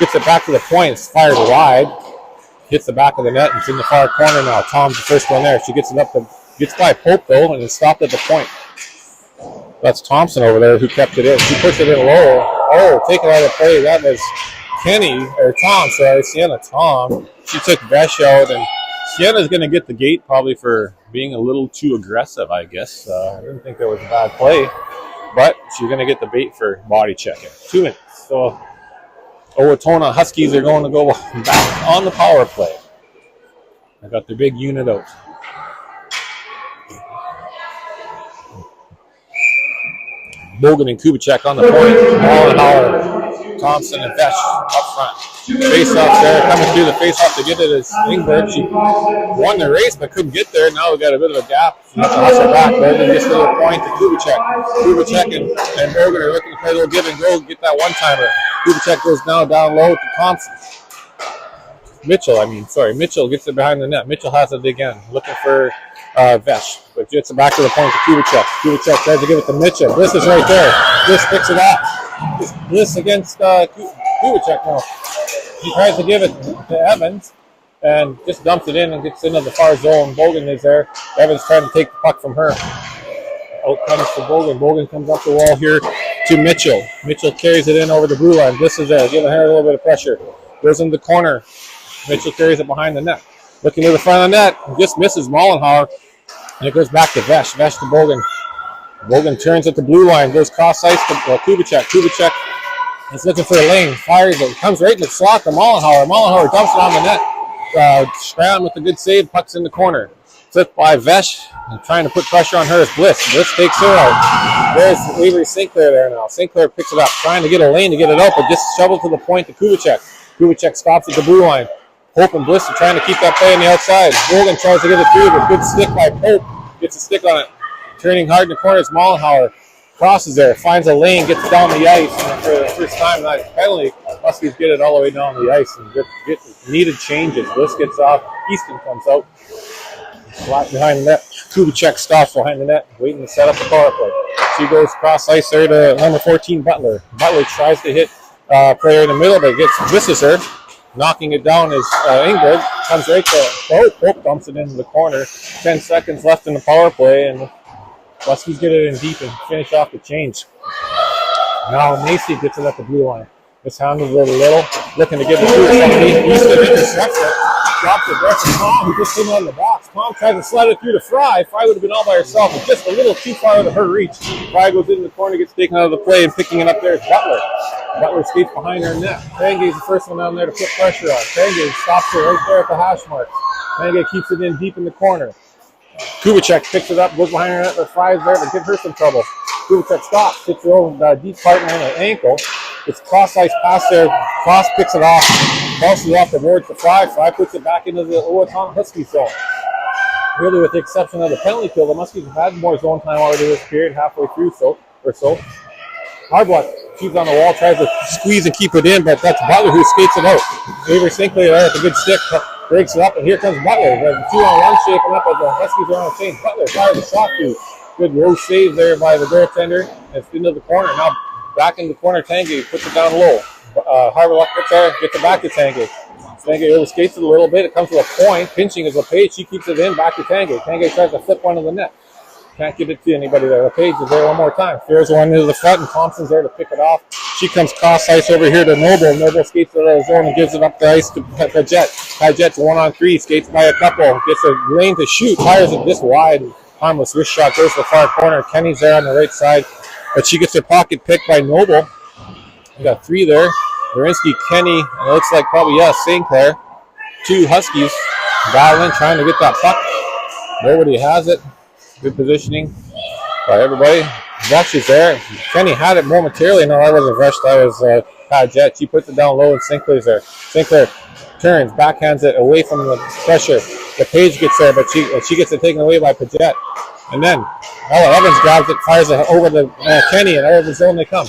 S1: Gets it back to the point. It's fired wide. Hits the back of the net. It's in the far corner now. Tom's the first one there. She gets it up. Gets by Pope, though, and it's stopped at the point. That's Thompson over there who kept it in. She pushed it in low. Taken out of play. That was Sienna Tom. She took Vesh out, and Sienna's going to get the gate probably for being a little too aggressive, I guess. I didn't think that was a bad play, but she's going to get the bait for body checking. 2 minutes. So Owantonna Huskies are going to go back on the power play. I got their big unit out. Bogan and Kubicek on the point. Mollenhauer, Thompson, and Vesh up front. Face-off there, coming through the face-off to get it is Ingberg. She won the race but couldn't get there. Now we've got a bit of a gap. She has to hustle back. Bogan gets a little point to Kubicek. Kubicek and Bogan are looking to play a little give and go, get that one-timer. Kubicek goes now down low to Thompson. Mitchell gets it behind the net. Mitchell has it again, looking for Vesh, but gets it back to the point to Kubicek. Kubicek tries to give it to Mitchell. Bliss is right there. Bliss picks it up. It's Bliss against Kubicek now. He tries to give it to Evans and just dumps it in and gets into the far zone. Bogan is there. Evans trying to take the puck from her. Out comes to Bogan. Bogan comes up the wall here to Mitchell. Mitchell carries it in over the blue line. Bliss is there, giving her a little bit of pressure. Goes in the corner. Mitchell carries it behind the net. Looking to the front of the net. Just misses Mollenhauer. And it goes back to Vesh. Vesh to Bogan. Bogan turns at the blue line. Goes cross ice to Kubicek. Kubicek is looking for a lane. Fires it. Comes right in the slot to Mollenhauer. Mollenhauer dumps it on the net. Strand with a good save. Puck's in the corner. Flipped by Vesh. And trying to put pressure on her is Bliss. Bliss takes her out. There's Avery Sinclair there now. Sinclair picks it up. Trying to get a lane to get it out, but just shoveled to the point to Kubicek. Kubicek stops at the blue line. Pope and Bliss are trying to keep that play on the outside. Bogan tries to get it through, but good stick by Pope. Gets a stick on it. Turning hard in the corner is Mollenhauer. Crosses there, finds a lane, gets down the ice. And for the first time, that penalty, Muskies get it all the way down the ice and get needed changes. Bliss gets off. Easton comes out. Flat behind the net. Kubicek stops behind the net, waiting to set up the power play. She goes cross ice there to number 14, Butler. Butler tries to hit player in the middle, but misses her. Knocking it down is Ingberg. Comes right to Pope. Pope dumps it into the corner. 10 seconds left in the power play, and Muskies get it in deep and finish off the change. Now Macy gets it at the blue line. Mishandles it a little. Looking to give it to somebody. Easton intercepts it. Drops it back to Tom, who just sitting on the box. Tom tries to slide it through to Fry. Fry would have been all by herself, but just a little too far out of her reach. Fry goes in the corner, gets taken out of the play, and picking it up there is Butler. Butler skates behind her net. Tanguay's the first one down there to put pressure on. Tanguay stops her right there at the hash mark. Tanguay keeps it in deep in the corner. Kubicek picks it up, goes behind her net, but Fry's there to give her some trouble. Kubicek stops, hits her over deep partner on her ankle. It's cross ice pass there. Cross picks it off. Bounces off the board to Fry. Fry puts it back into the Owantonna Huskies zone. Really, with the exception of the penalty kill, the Muskies have had more zone time already this period, halfway through so. Hardblock, she's on the wall, tries to squeeze and keep it in, but that's Butler who skates it out. Avery Sinclair there with a good stick, breaks it up, and here comes Butler. There's a 2-on-1 shaping up as the Huskies are on the change. Butler fires a shot through. Good row save there by the goaltender. It's into the corner. Now back in the corner, Tanguay puts it down low. Hardblock gets there, gets it back to Tanguay. Tanguay overskates it a little bit. It comes to a point. Pinching is LePage. She keeps it in, back to Tanguay. Tanguay tries to flip one to the net. Can't get it to anybody there. LePage is there one more time. Throws one into the front, and Thompson's there to pick it off. She comes cross ice over here to Noble. Noble skates out of the zone and gives it up the ice to Paget. Paget's 1-on-3, skates by a couple. Gets a lane to shoot. Fires it this wide. Harmless wrist shot goes to the far corner. Kenny's there on the right side. But she gets her pocket picked by Noble. We got 3 there. Verinsky, Kenny, and it looks like probably, Sinclair. 2 Huskies battling, trying to get that puck. Nobody has it. Good positioning by everybody. Vesh is there. Kenny had it momentarily. No, that wasn't Vesh. That was Paget. She puts it down low, and Sinclair's there. Sinclair turns, backhands it away from the pressure. The Page gets there, but she gets it taken away by Paget. And then Ella Evans grabs it, fires it over to Kenny, and out of the zone they come.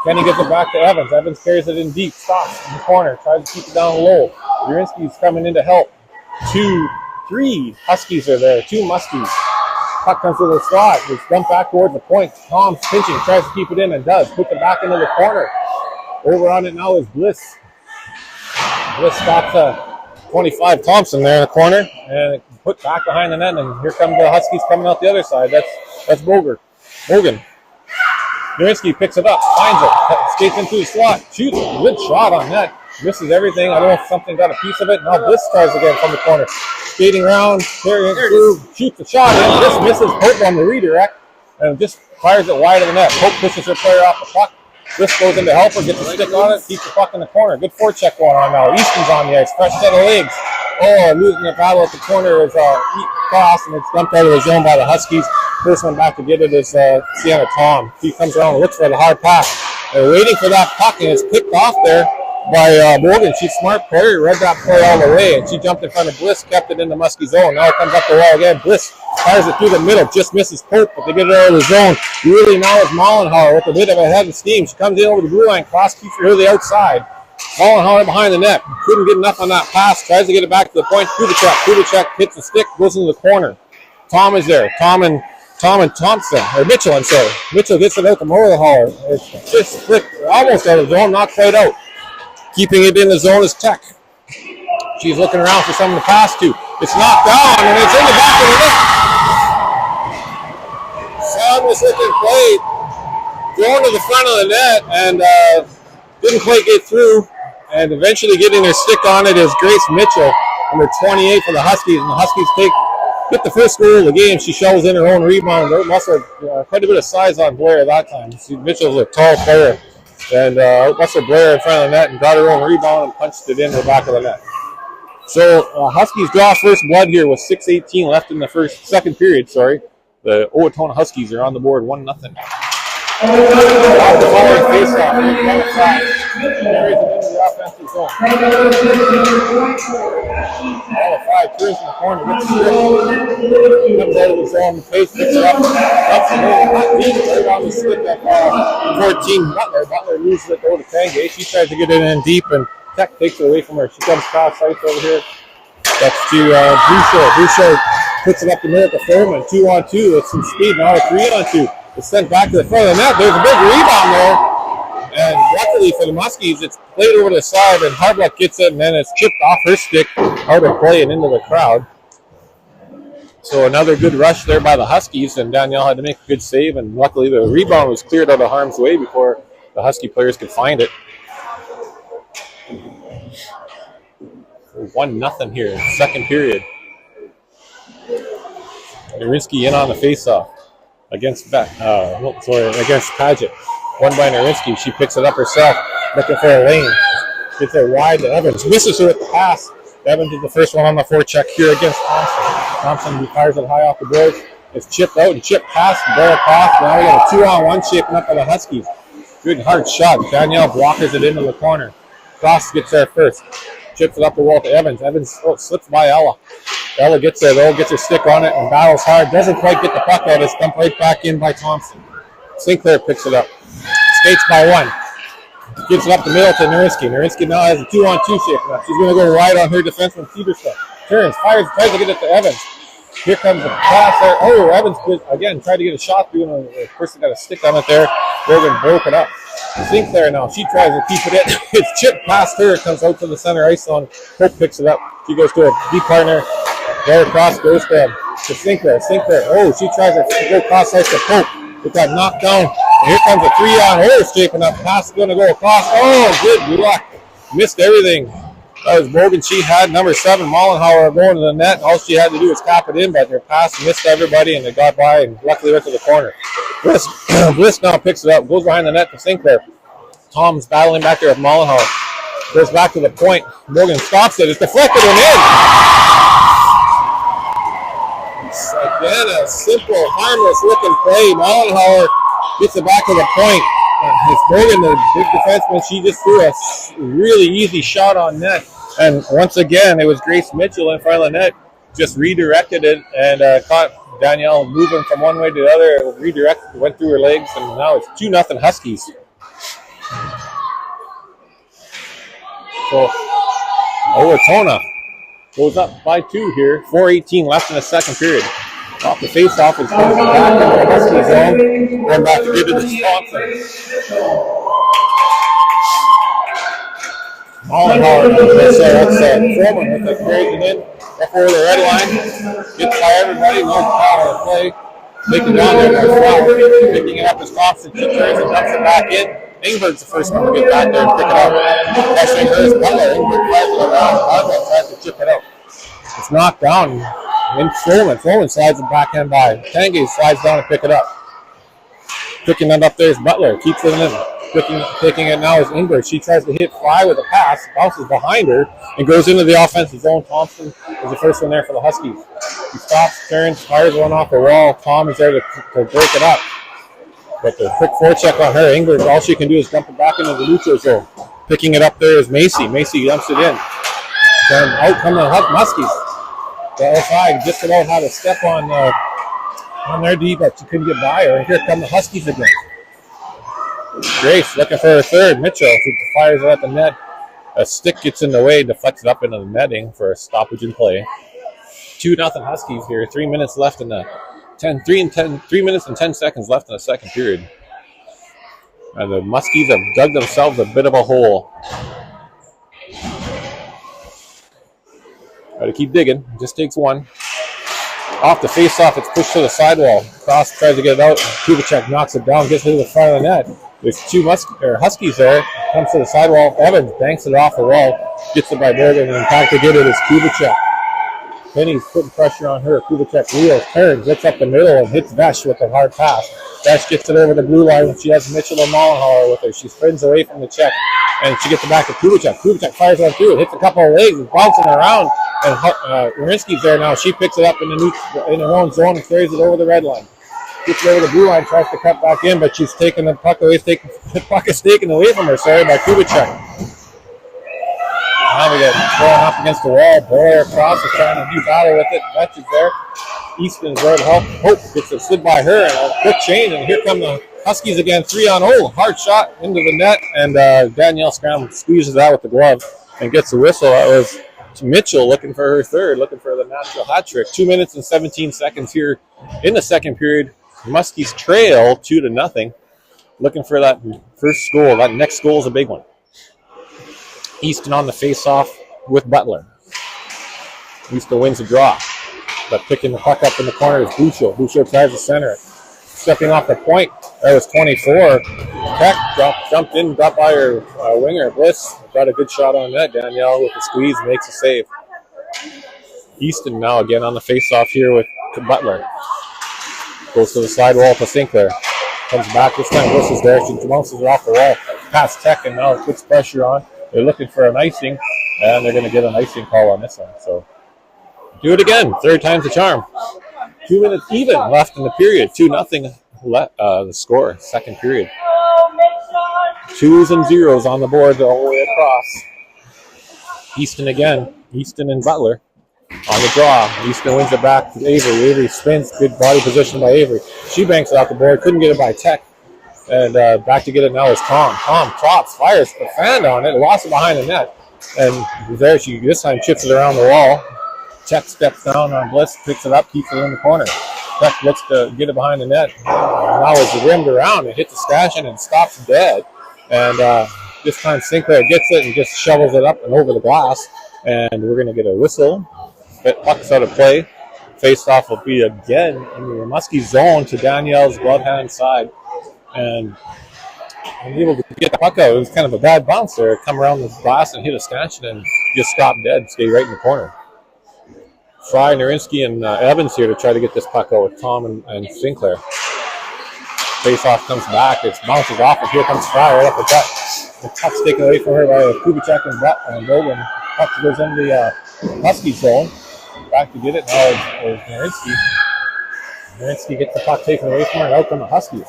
S1: Kenny gives it back to Evans. Evans carries it in deep, stops in the corner, tries to keep it down low. Urinsky's coming in to help. 2-3 Huskies are there, 2 Muskies. Puck comes to the slot. It's dumped back towards the point. Tom's pinching, tries to keep it in and does. Puts it back into the corner. Over on it now is Bliss. Bliss stops 25 Thompson there in the corner and put back behind the net. And here come the Huskies coming out the other side. That's Bogan. Urinsky picks it up, finds it, skates into the slot, shoots. Good shot on net. Misses everything. I don't know if something got a piece of it. Now Bliss tries again from the corner. Skating around, carrying through, shoots the shot in. This misses Pope on the redirect and just fires it wide of the net. Pope pushes her player off the puck. Bliss goes in to help her, gets a stick on it, keeps the puck in the corner. Good forecheck going on now. Easton's on the ice, fresh set of legs. Oh, losing the battle at the corner is cross, and it's dumped out of the zone by the Huskies. First one back to get it is Sienna Tom. She comes around and looks for the hard pass. They're waiting for that puck, and it's picked off there by Morgan. She's a smart player, read that play all the way, and she jumped in front of Bliss, kept it in the Muskie zone. Now it comes up the wall again. Bliss fires it through the middle, just misses Pope, but they get it out of the zone. Really now is Mollenhauer with a bit of a head of steam. She comes in over the blue line, cross keeps her to the outside. Mollenhauer behind the net. Couldn't get enough on that pass. Tries to get it back to the point. Kubicek hits the stick, goes into the corner. Tom is there. Tom and Thompson, or Mitchell, I'm sorry. Mitchell gets it out to Mollenhauer. It's just flicked almost out of the zone, not quite out. Keeping it in the zone is Tech. She's looking around for someone to pass to. It's knocked down, and it's in the back of the net. Soundless looking play. Thrown to the front of the net, and didn't quite get through. And eventually getting their stick on it is Grace Mitchell, number 28 for the Huskies. And the Huskies get the first goal of the game. She shovels in her own rebound. There must have quite a bit of size on Blair that time. Mitchell's a tall player. And Russell Blair in front of the net and got her own rebound and punched it into the back of the net. So Huskies draw first blood here with 6:18 left in the second period. The Owantonna Huskies are on the board 1-0. Off the following face-off, carries it into the offensive zone. All of 5 turns in the corner, gets the stick, comes out of the zone, the pace picks it up, right on the stick at 14 Butler. Butler loses it over to Tanguay. She tries to get it in deep, and Tech takes it away from her. She comes cross ice over here. That's to Boucher. Boucher puts it up the middle to Foreman. 2-on-2 with some speed. Now a 3-on-2. It's sent back to the front of the net. There's a big rebound there. And luckily for the Muskies, it's played over the side, and Hardluck gets it, and then it's chipped off her stick out of play and into the crowd. So another good rush there by the Huskies, and Danielle had to make a good save, and luckily the rebound was cleared out of harm's way before the Husky players could find it. 1-0 here, second period. Narinsky in on the faceoff against Paget. Won by Narinsky. She picks it up herself, looking for a lane. Gets it wide to Evans. Misses her with the pass. Evans is the first one on the forecheck here against Thompson. Thompson fires it high off the boards. It's chipped out and chipped past and ball across. Now we got a 2-on-1 shaping up by the Huskies. Good hard shot. Danielle blockers it into the corner. Cross gets there first. Chips it up the wall to Evans. Evans slips by Ella. Ella gets there though, gets her stick on it and battles hard. Doesn't quite get the puck out. It's dumped right back in by Thompson. Sinclair picks it up. Skates by one. Gives it up the middle to Narinsky. Narinsky now has a 2-on-2 shaping up. She's going to go wide on her defenseman, Peterson. Turns, fires, tries to get it to Evans. Here comes the pass there. Oh, Evans again tried to get a shot through, and of course they got a stick on it there. Brogan broke it up. Sinclair now, she tries to keep it in. It's chipped past her. It comes out to the center ice zone. Pope picks it up. She goes to a deep partner. There across goes to Sinclair. Sinclair, oh, she tries to go cross ice to Pope. It got knocked down. And here comes a 3-on-4 shaping up. Pass is going to go across. Oh, good luck. Missed everything. That was Morgan. She had number 7, Mollenhauer, going to the net. All she had to do was cap it in, but their pass missed everybody, and they got by and luckily went to the corner. Bliss now picks it up, goes behind the net to Sinclair. Tom's battling back there with Mollenhauer. Goes back to the point. Morgan stops it. It's deflected and in. It's again a simple, harmless-looking play. Mollenhauer gets it back to the point. It's Morgan, the big defenseman. She just threw a really easy shot on net. And once again, it was Grace Mitchell in front of the net. Just redirected it and caught Danielle moving from one way to the other. It was redirected, went through her legs, and now it's 2-0 Huskies. So Owatonna goes up by 2 here. 4:18 left in the second period. Off the face-off, it's back into the Husky zone. Going back to give it to Thompson. Mollenhauer, that's Foreman with it, carries it in. Up over the red line. Gets by everybody, no power to play. Taking down there by Flower. Picking it up as Thompson. She turns and dumps it back in. Ingberg's the first one to get back there and pick it up. Pressing her is Butler. Ingberg tries to go around. Butler tries to chip it out. It's knocked down. And Foreman slides it backhand by. Tanguay slides down and pick it up. Picking it up there is Butler. Keeps it in. Picking it now is Ingrid. She tries to hit fly with a pass, bounces behind her, and goes into the offensive zone. Thompson is the first one there for the Huskies. He stops, turns, fires one off the wall. Tom is there to break it up. But the quick forecheck on her, Ingrid, all she can do is dump it back into the neutral zone. Picking it up there is Macy. Macy dumps it in. Then out come the Muskies. The outside just about had a step on their D, but she couldn't get by her. And here come the Huskies again. Grace looking for her third. Mitchell who fires it at the net. A stick gets in the way, deflects it up into the netting for a stoppage in play. 2-0 Huskies here. 3 minutes left in the 3 minutes and 10 seconds left in the second period. And the Muskies have dug themselves a bit of a hole. Got to keep digging. Just takes one. Off the face-off, it's pushed to the sidewall. Cross tries to get it out. Kubicek knocks it down, gets it to the front of the net. There's two Huskies there. Comes to the sidewall. Evans banks it off the wall. Gets it by Bergen, and in fact to get it is Kubicek. Penny's putting pressure on her. Kubicek wheels, turns, gets up the middle, and hits Vesh with a hard pass. Vesh gets it over the blue line, and she has Mitchell and Mollenhauer with her. She spins away from the check, and she gets it back to Kubicek. Kubicek fires one through. It hits a couple of legs, it's bouncing around, and Wierenski's there now. She picks it up in her own zone and carries it over the red line. Gets it over the blue line, tries to cut back in, but she's taking the puck away. The puck is taken away from her, by Kubicek. Now we get thrown up against the wall. Boyer across is trying to do battle with it. Vetch is there. Easton's there to help. Hope gets it slid by her, and a quick change, and here come the Huskies again, 3-on-0. Hard shot into the net, and Danielle Scram squeezes out with the glove and gets the whistle. That was Mitchell looking for her third, looking for the natural hat trick. 2 minutes and 17 seconds here in the second period. Muskies trail 2-0. Looking for that first goal. That next goal is a big one. Easton on the face-off with Butler. Easton wins the draw. But picking the puck up in the corner is Bouchot. Bouchot tries to center it. Stepping off the point, that was 24. Peck jumped in, got by her winger, Bliss. Got a good shot on net. Danielle with the squeeze makes a save. Easton now again on the face-off here with Butler. Goes to the sidewall to Sinclair. Comes back this time. Bliss is there. She bounces it off the wall. Past Tech, and now puts pressure on. They're looking for an icing, and they're going to get an icing call on this one. So do it again. Third time's the charm. 2 minutes even left in the period. 2-0 the score. Second period. 2s and 0s on the board all the way across. Easton again. Easton and Butler on the draw. Easton wins it back to Avery. Avery spins. Good body position by Avery. She banks it off the board. Couldn't get it by Tech. And back to get it now is Tom. Tom drops, fires the fan on it, lost it behind the net. And there she this time chips it around the wall. Tech steps down on Bliss, picks it up, keeps it in the corner. Tech looks to get it behind the net. Now it's rimmed around and hits the stanchion and stops dead. And this time Sinclair gets it and just shovels it up and over the glass. And we're going to get a whistle. But puck's out of play. Face-off will be again in the Muskie zone to Danielle's glove-hand side. And I'm able to get the puck out. It was kind of a bad bounce there. Come around the glass and hit a stanchion and just stop dead, stay right in the corner. Fry, Narinsky, and Evans here to try to get this puck out with Tom and Sinclair. Face-off comes back. It bounces off, and here comes Fry right up the gut. The puck's taken away from her by Kubicek and Bogan. Puck goes in the Muskie zone. Back to get it now is Narinsky. Narinsky gets the puck taken away from her, and out come the Huskies.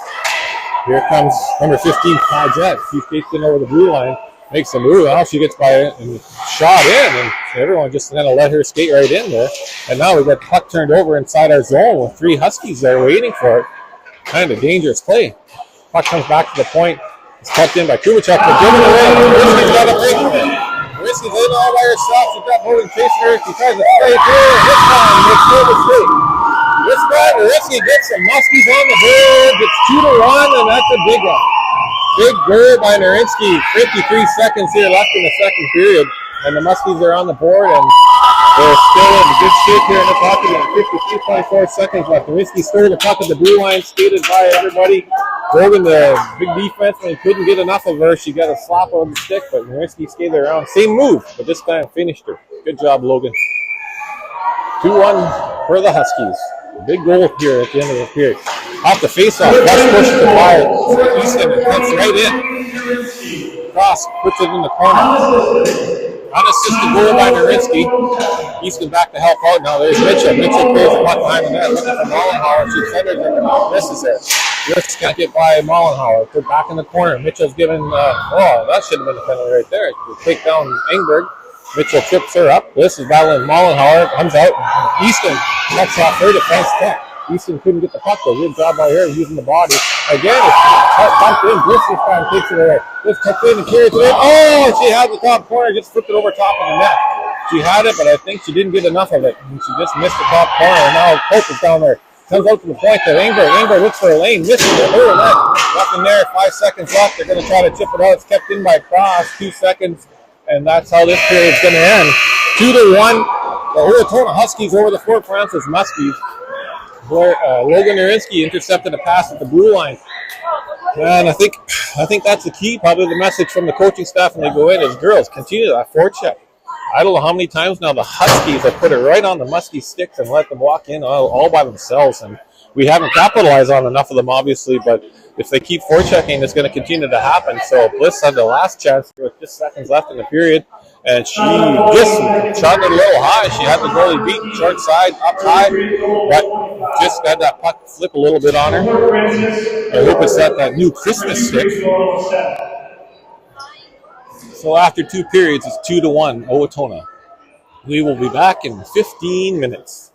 S1: Here comes number 15, Paget. She skates in over the blue line, makes a move. Now she gets by it and shot in, and everyone just kind of let her skate right in there. And now we got the puck turned over inside our zone with 3 Huskies there waiting for it. Kind of dangerous play. Puck comes back to the point. It's tucked in by Kubicek, but given away. Narinsky's got a break. Narinsky's in all by herself. She's got Bogan chasing her. She tries to play through. This time, makes no mistake. This guy, Narinsky gets some Muskies on the board. It's 2-1, and that's a big one. Big goal by Narinsky. 53 seconds here left in the second period. And the Muskies are on the board, and they're still in good shape here in the pocket. 53.4 seconds left. Narinsky started the puck at the blue line, skated by everybody. Logan, the big defenseman, couldn't get enough of her. She got a slap on the stick, but Narinsky skated around. Same move, but this time finished her. Good job, Logan. 2-1 for the Huskies. Big goal here at the end of the period. Off the face-off, Bush pushes the ball. Easton cuts right in. Cross puts it in the corner. Unassisted goal by Narinsky. Easton back to help out. Now there's Mitchell. Mitchell plays the puck behind the net. Looking for Mollenhauer. Two defenders are going to misses it. This can't get by Mollenhauer. Put back in the corner. Mitchell's given, that should have been a penalty right there. Take down Engberg. Mitchell trips her up. Bliss is battling Mollenhauer. Comes out. Easton cuts off her defense. Easton couldn't get the puck though. Good job by her using the body. Again, it's bumped in. Bliss this time takes it away. Bliss tucks in and carries it in. Oh, she had the top corner. Just flipped it over top of the net. She had it, but I think she didn't get enough of it. And she just missed the top corner. And now Pope is down there. Comes out to the point that Engberg looks for a lane. Misses it. Her net. Nothing there. 5 seconds left. They're going to try to chip it out. It's kept in by Cross. 2 seconds. And that's how this period is going to end. 2-1. The Owantonna Huskies over the Fort Francis Muskies. Logan Narinsky intercepted a pass at the blue line. And I think that's the key. Probably the message from the coaching staff when they go in is, girls, continue that forecheck. I don't know how many times now the Huskies have put it right on the Muskie sticks and let them walk in all by themselves. And we haven't capitalized on enough of them, obviously, but if they keep forechecking, it's going to continue to happen. So Bliss had the last chance with just seconds left in the period, and she just shot it a little high. She had the goalie beat short side, up high, but just had that puck flip a little bit on her. I hope it's that new Christmas stick. So after 2 periods, it's 2-1, Owatonna. We will be back in 15 minutes.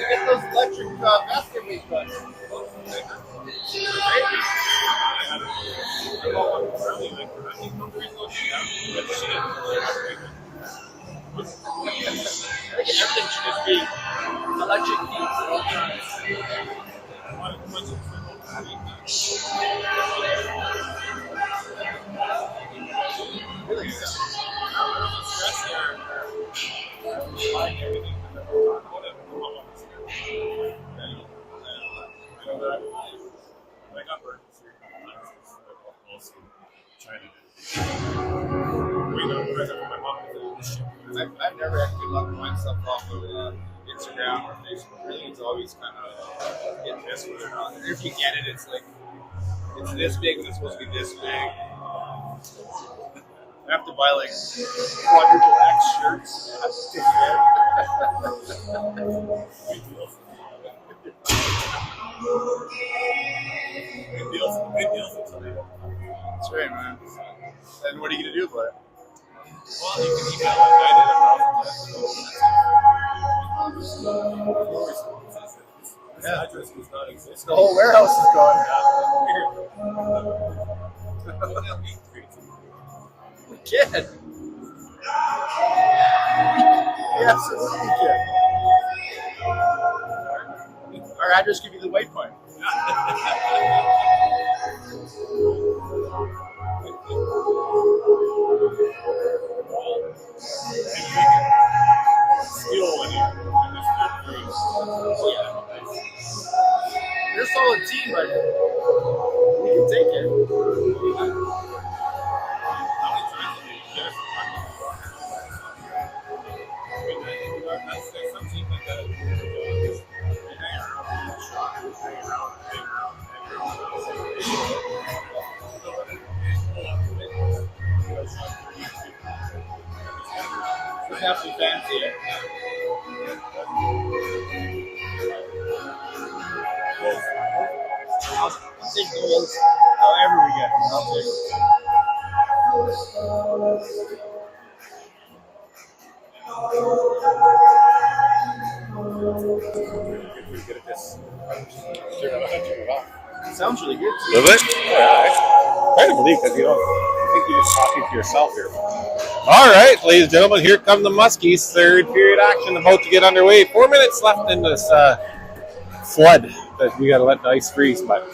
S2: Get those electric basket weights done. I think everything should just be electric heat at all times. Really good. I've never had good luck buying stuff off of Instagram or Facebook. Really, it's always kind of hit miss with it or not. And if you get it, it's like it's this big and it's supposed to be this big. I have to buy like quadruple X shirts to Good deals. That's right, man. And what are you gonna do about it? Well, you can email like I did. Yeah. Address does not exist. The whole warehouse is gone. We can. We absolutely can. Our address could be the waypoint. You're a solid team, but we can take it. Let's have some fans here. I'll take goals however we get. I'll take it. We're good at this. Sounds really good.
S1: Does it? Yeah. Hard to believe because you don't think you're just talking to yourself here. All right, ladies and gentlemen, here come the Muskies. Third period action about to get underway. 4 minutes left in this flood that we got to let the ice freeze. But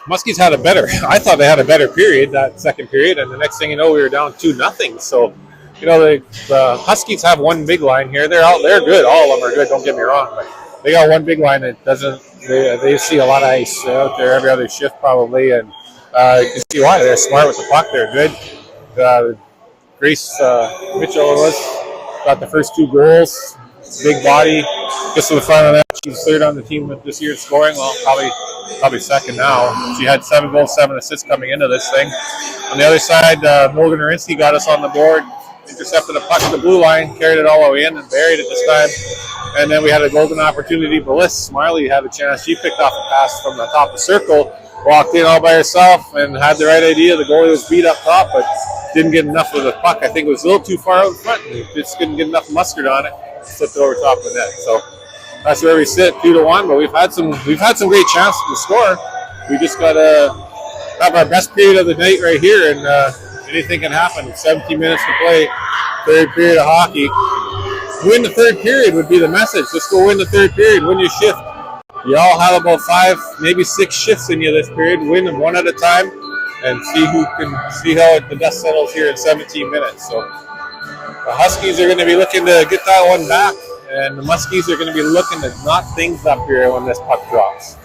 S1: Muskies had I thought they had a better period, that second period, and the next thing you know, we were down 2-0. So, you know, the Huskies have one big line here. They're good. All of them are good. Don't get me wrong, but they got one big line that doesn't. They see a lot of ice out there every other shift probably, and you can see why. They're smart with the puck. They're good. Grace Mitchell got the first 2 goals. Big body. Gets to the front of that. She's third on the team with this year's scoring. Well, probably second now. She had 7 goals, 7 assists coming into this thing. On the other side, Morgan Arinsky got us on the board. Intercepted a puck to the blue line, carried it all the way in and buried it this time. And then we had a golden opportunity. Bliss Smiley had a chance. She picked off a pass from the top of the circle, walked in all by herself and had the right idea. The goalie was beat up top, but didn't get enough of the puck. I think it was a little too far out in front. And just couldn't get enough mustard on it. Slipped it over top of the net. So that's where we sit, 2-1. But we've had some great chances to score. We just gotta have our best period of the night right here, and anything can happen. 17 minutes to play, third period of hockey. Win the third period would be the message. Just go win the third period, win your shift. You all have about 5, maybe 6 shifts in you this period. Win them one at a time, and see how the dust settles here in 17 minutes. So the Huskies are going to be looking to get that one back, and the Muskies are going to be looking to knock things up here when this puck drops.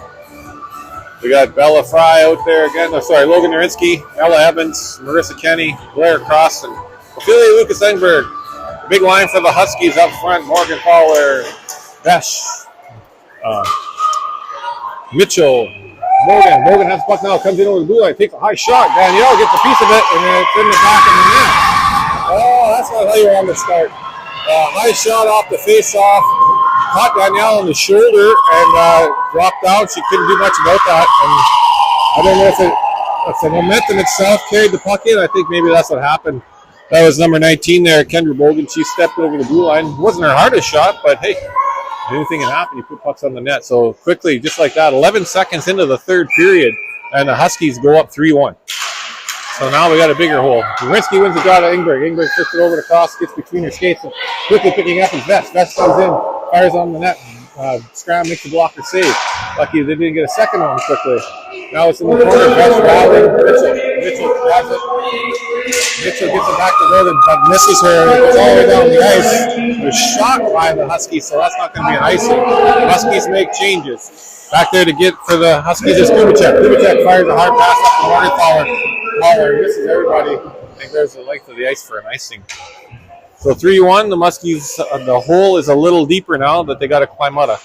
S1: We got Bella Fry out there again. Logan Narinsky, Ella Evans, Marissa Kenny, Blair Cross, and Ophelia Lucas Engberg. Big line for the Huskies up front. Morgan Fowler, Besh, Mitchell, Morgan has the puck now, comes in over the blue line, takes a high shot. Danielle gets a piece of it, and then it's in the back of the net. Oh, that's not how you want to start. High shot off the face-off. Caught Danielle on the shoulder and dropped out. She couldn't do much about that. And I don't know if the momentum itself carried the puck in. I think maybe that's what happened. That was number 19 there, Kendra Bogan. She stepped over the blue line. It wasn't her hardest shot, but hey, anything can happen. You put pucks on the net. So quickly, just like that, 11 seconds into the third period, and the Huskies go up 3-1. So now we got a bigger hole. Narinsky wins the draw to Ingberg. Ingberg flips it over to Cross, gets between her skates, and quickly picking up his vest. Vest comes in, fires on the net. Scram makes the blocker save. Lucky they didn't get a second on him quickly. Now it's in the corner. Vest rallying. Mitchell grabs it. Mitchell gets it back to Roden, but misses her. It's all the way down the ice. They're shot by the Huskies, so that's not going to be an icing. The Huskies make changes. Back there to get for the Huskies is Kubicek. Kubicek fires a hard pass up to Morgan Fowler. Misses everybody. I think there's the length of the ice for an icing. So 3-1, the Muskies, the hole is a little deeper now that they got to climb out of.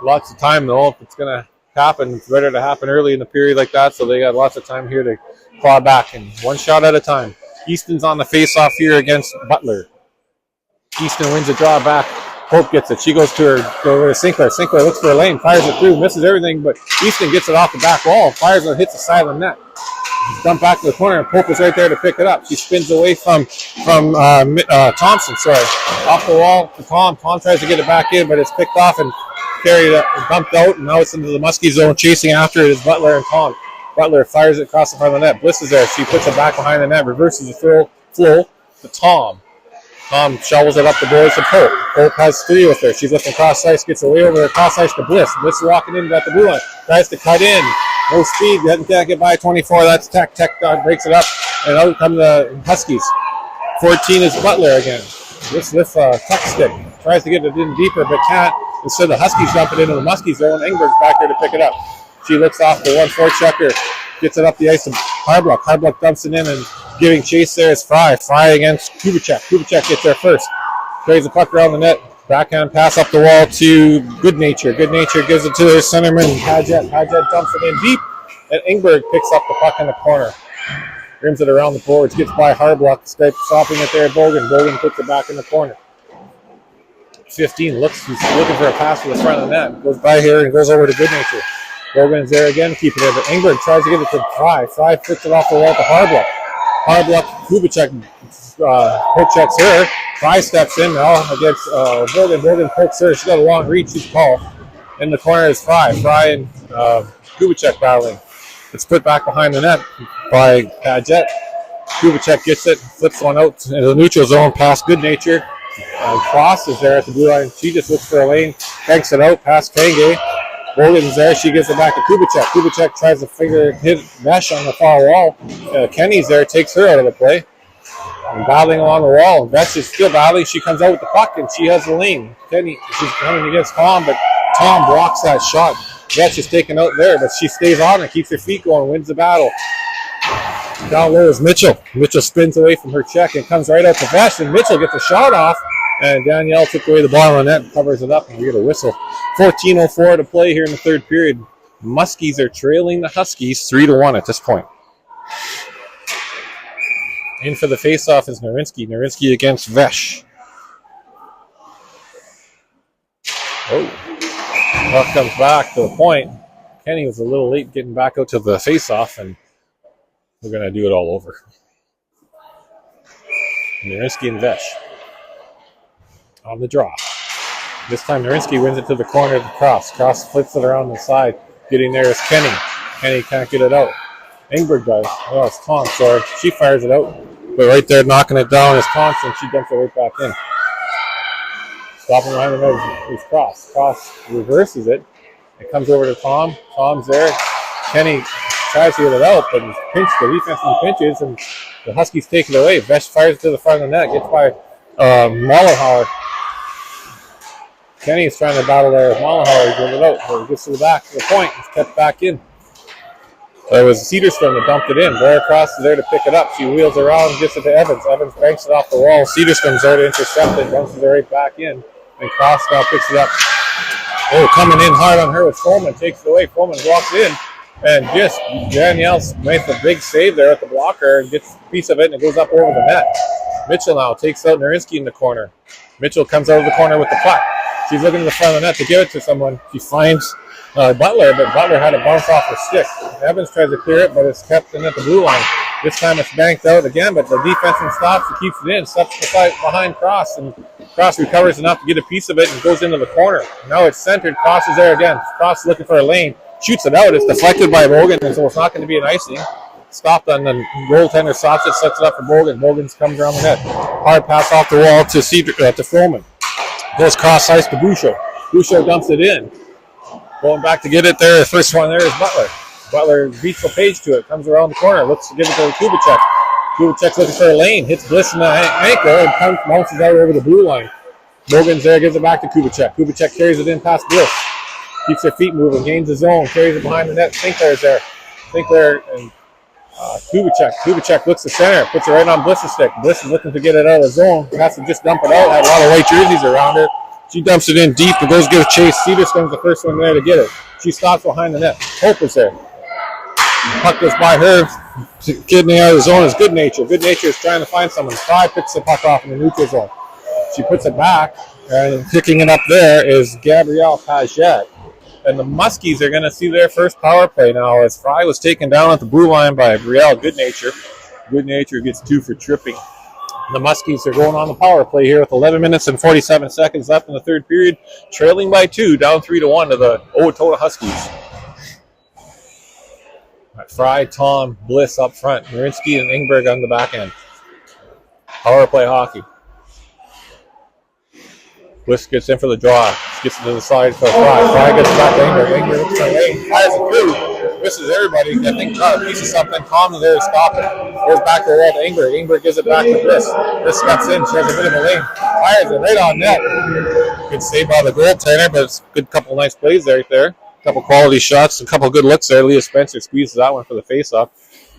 S1: Lots of time though. If it's going to happen, it's better to happen early in the period like that, so they got lots of time here to claw back, and one shot at a time. Easton's on the face-off here against Butler. Easton wins the draw back. Hope gets it. She goes to Sinclair. Sinclair looks for a lane, fires it through, misses everything, but Easton gets it off the back wall, fires it, hits the side of the net. She's dumped back to the corner, and Pope is right there to pick it up. She spins away from Thompson, off the wall to Tom. Tom tries to get it back in, but it's picked off and bumped out, and now it's into the Muskie zone. Chasing after it is Butler and Tom. Butler fires it across the front of the net. Bliss is there. She puts it back behind the net, reverses the flow to Tom. Tom shovels it up the boards to Pope. Pope has 3 with her. She's looking cross ice, gets away over the cross ice to Bliss. Bliss is walking in at the blue line. Tries to cut in. No speed. Can't get by 24. That's Tech. Tech breaks it up. And out come the Huskies. 14 is Butler again. This tuck stick. Tries to get it in deeper, but can't. Instead, the Huskies dump it into the Muskie zone. Engberg's back there to pick it up. She looks off the 1-4 checker. Gets it up the ice to Harbluck. Harbluck dumps it in, and giving chase there is Fry. Fry against Kubicek. Kubicek gets there first. Carries the puck around the net. Backhand pass up the wall to Goodnature. Goodnature gives it to their centerman, Padgett. Padgett dumps it in deep, and Ingberg picks up the puck in the corner. Rims it around the boards. Gets by Harbluck. Stopping it there at Bogan. Bogan puts it back in the corner. 15 he's looking for a pass to the front of the net. Goes by here and goes over to Goodnature. Bogan's there again, keeping it. But Ingberg tries to get it to Fry. Fry flips it off the wall to Harbluck. Harbluck, Kubicek poke checks her. Fry steps in now against Bogan. Bogan pokes her. She's got a long reach. She's tall. In the corner is Fry. Fry and Kubicek battling. It's put back behind the net by Padgett. Kubicek gets it, flips one out into the neutral zone past Goodnature. Cross is there at the blue line. She just looks for a lane, banks it out past Tanguay. Bogan's there. She gives it back to Kubicek. Kubicek tries to hit mesh on the far wall. Kenny's there, takes her out of the play. And battling along the wall. Vetch is still battling. She comes out with the puck, and she has the lane. Kenny, she's coming against Tom, but Tom blocks that shot. Vetch is taken out there, but she stays on and keeps her feet going, wins the battle. Down low is Mitchell. Mitchell spins away from her check and comes right out to Vetch, and Mitchell gets a shot off. And Danielle took away the ball on net and covers it up, and we get a whistle. 14:04 to play here in the third period. Muskies are trailing the Huskies 3-1 at this point. In for the face-off is Narinsky. Narinsky against Vesh. Oh. Puck comes back to the point. Kenny was a little late getting back out to the face-off, and we're going to do it all over. Narinsky and Vesh on the draw.
S4: This time Narinsky wins it to the corner of the cross. Cross flips it around the side. Getting there is Kenny. Kenny can't get it out. Ingberg does. Oh, it's Tom, sorry. She fires it out. But right there knocking it down is Thompson. She dumps it right back in. Stopping behind the net is Cross. Cross reverses it. It comes over to Tom. Tom's there. Kenny tries to get it out, but he's pinched. The defenseman pinches, and the Huskies take it away. Vesh fires it to the front of the net. Gets by Mollenhauer. Kenny is trying to battle there with Mollenhauer. He gives it out. So he gets to the back, to the point. It's kept back in. There was Cedarstrom that dumped it in. Blair Cross is there to pick it up. She wheels around and gets it to Evans. Evans banks it off the wall. Cedarstrom's there to intercept it. Dumps it right back in. And Cross now picks it up. Oh, coming in hard on her with Foreman. Takes it away. Foreman walks in. And just Danielle makes a big save there at the blocker and gets a piece of it, and it goes up over the net. Mitchell now takes out Narinsky in the corner. Mitchell comes out of the corner with the puck. She's looking to the front of the net to give it to someone. She finds Butler, but Butler had to bounce off her stick. Evans tries to clear it, but it's kept in at the blue line. This time it's banked out again, but the defenseman stops and keeps it in, steps behind Cross, and Cross recovers enough to get a piece of it and goes into the corner. Now it's centered. Cross is there again. Cross is looking for a lane. Shoots it out. It's deflected by Bogan, and so it's not going to be an icing. Stopped on the goaltender, stops it, sets it up for Bogan. Bogan comes around the net. Hard pass off the wall to Froman. Goes cross ice to Bouchot. Bouchot dumps it in. Going back to get it there. The first one there is Butler. Butler beats LePage to it. Comes around the corner. Looks to give it to Kubicek. Kubicek's looking for a lane. Hits Bliss in the ankle and bounces out over the blue line. Bogan's there. Gives it back to Kubicek. Kubicek carries it in past Bliss. Keeps their feet moving, gains the zone, carries it behind the net. Sinclair's there. Sinclair and Kubicek. Kubicek looks to center, puts it right on Bliss's stick. Bliss is looking to get it out of the zone. Has to just dump it out. Had a lot of white jerseys around her. She dumps it in deep and goes give chase. Cedarstrom's the first one there to get it. She stops behind the net. Hope is there. Puck goes by her. Getting out of the zone is Good Nature. Good Nature is trying to find someone. Fry picks the puck off in the neutral zone. She puts it back, and picking it up there is Gabrielle Paget. And the Muskies are going to see their first power play now as Fry was taken down at the blue line by Brielle Goodnature. Goodnature gets 2 for tripping. The Muskies are going on the power play here with 11 minutes and 47 seconds left in the third period, trailing by 2, down 3-1 to the Owantonna Huskies. Fry, Tom, Bliss up front, Narinsky and Ingberg on the back end. Power play hockey. Bliss gets in for the draw. Gets it to the side for Fry. Fry gets back to Ingberg. Ingberg looks for a lane. Fires it through. Misses everybody. I think a piece of something. Tom is there to stop it. Goes back to the wall to Ingberg. Ingberg gives it back to Bliss. Bliss steps in. She has a bit of a lane. Fires it right on net. Good save by the goaltender, but it's a good couple nice plays right there. A couple quality shots. A couple good looks there. Leah Spencer squeezes that one for the face-off.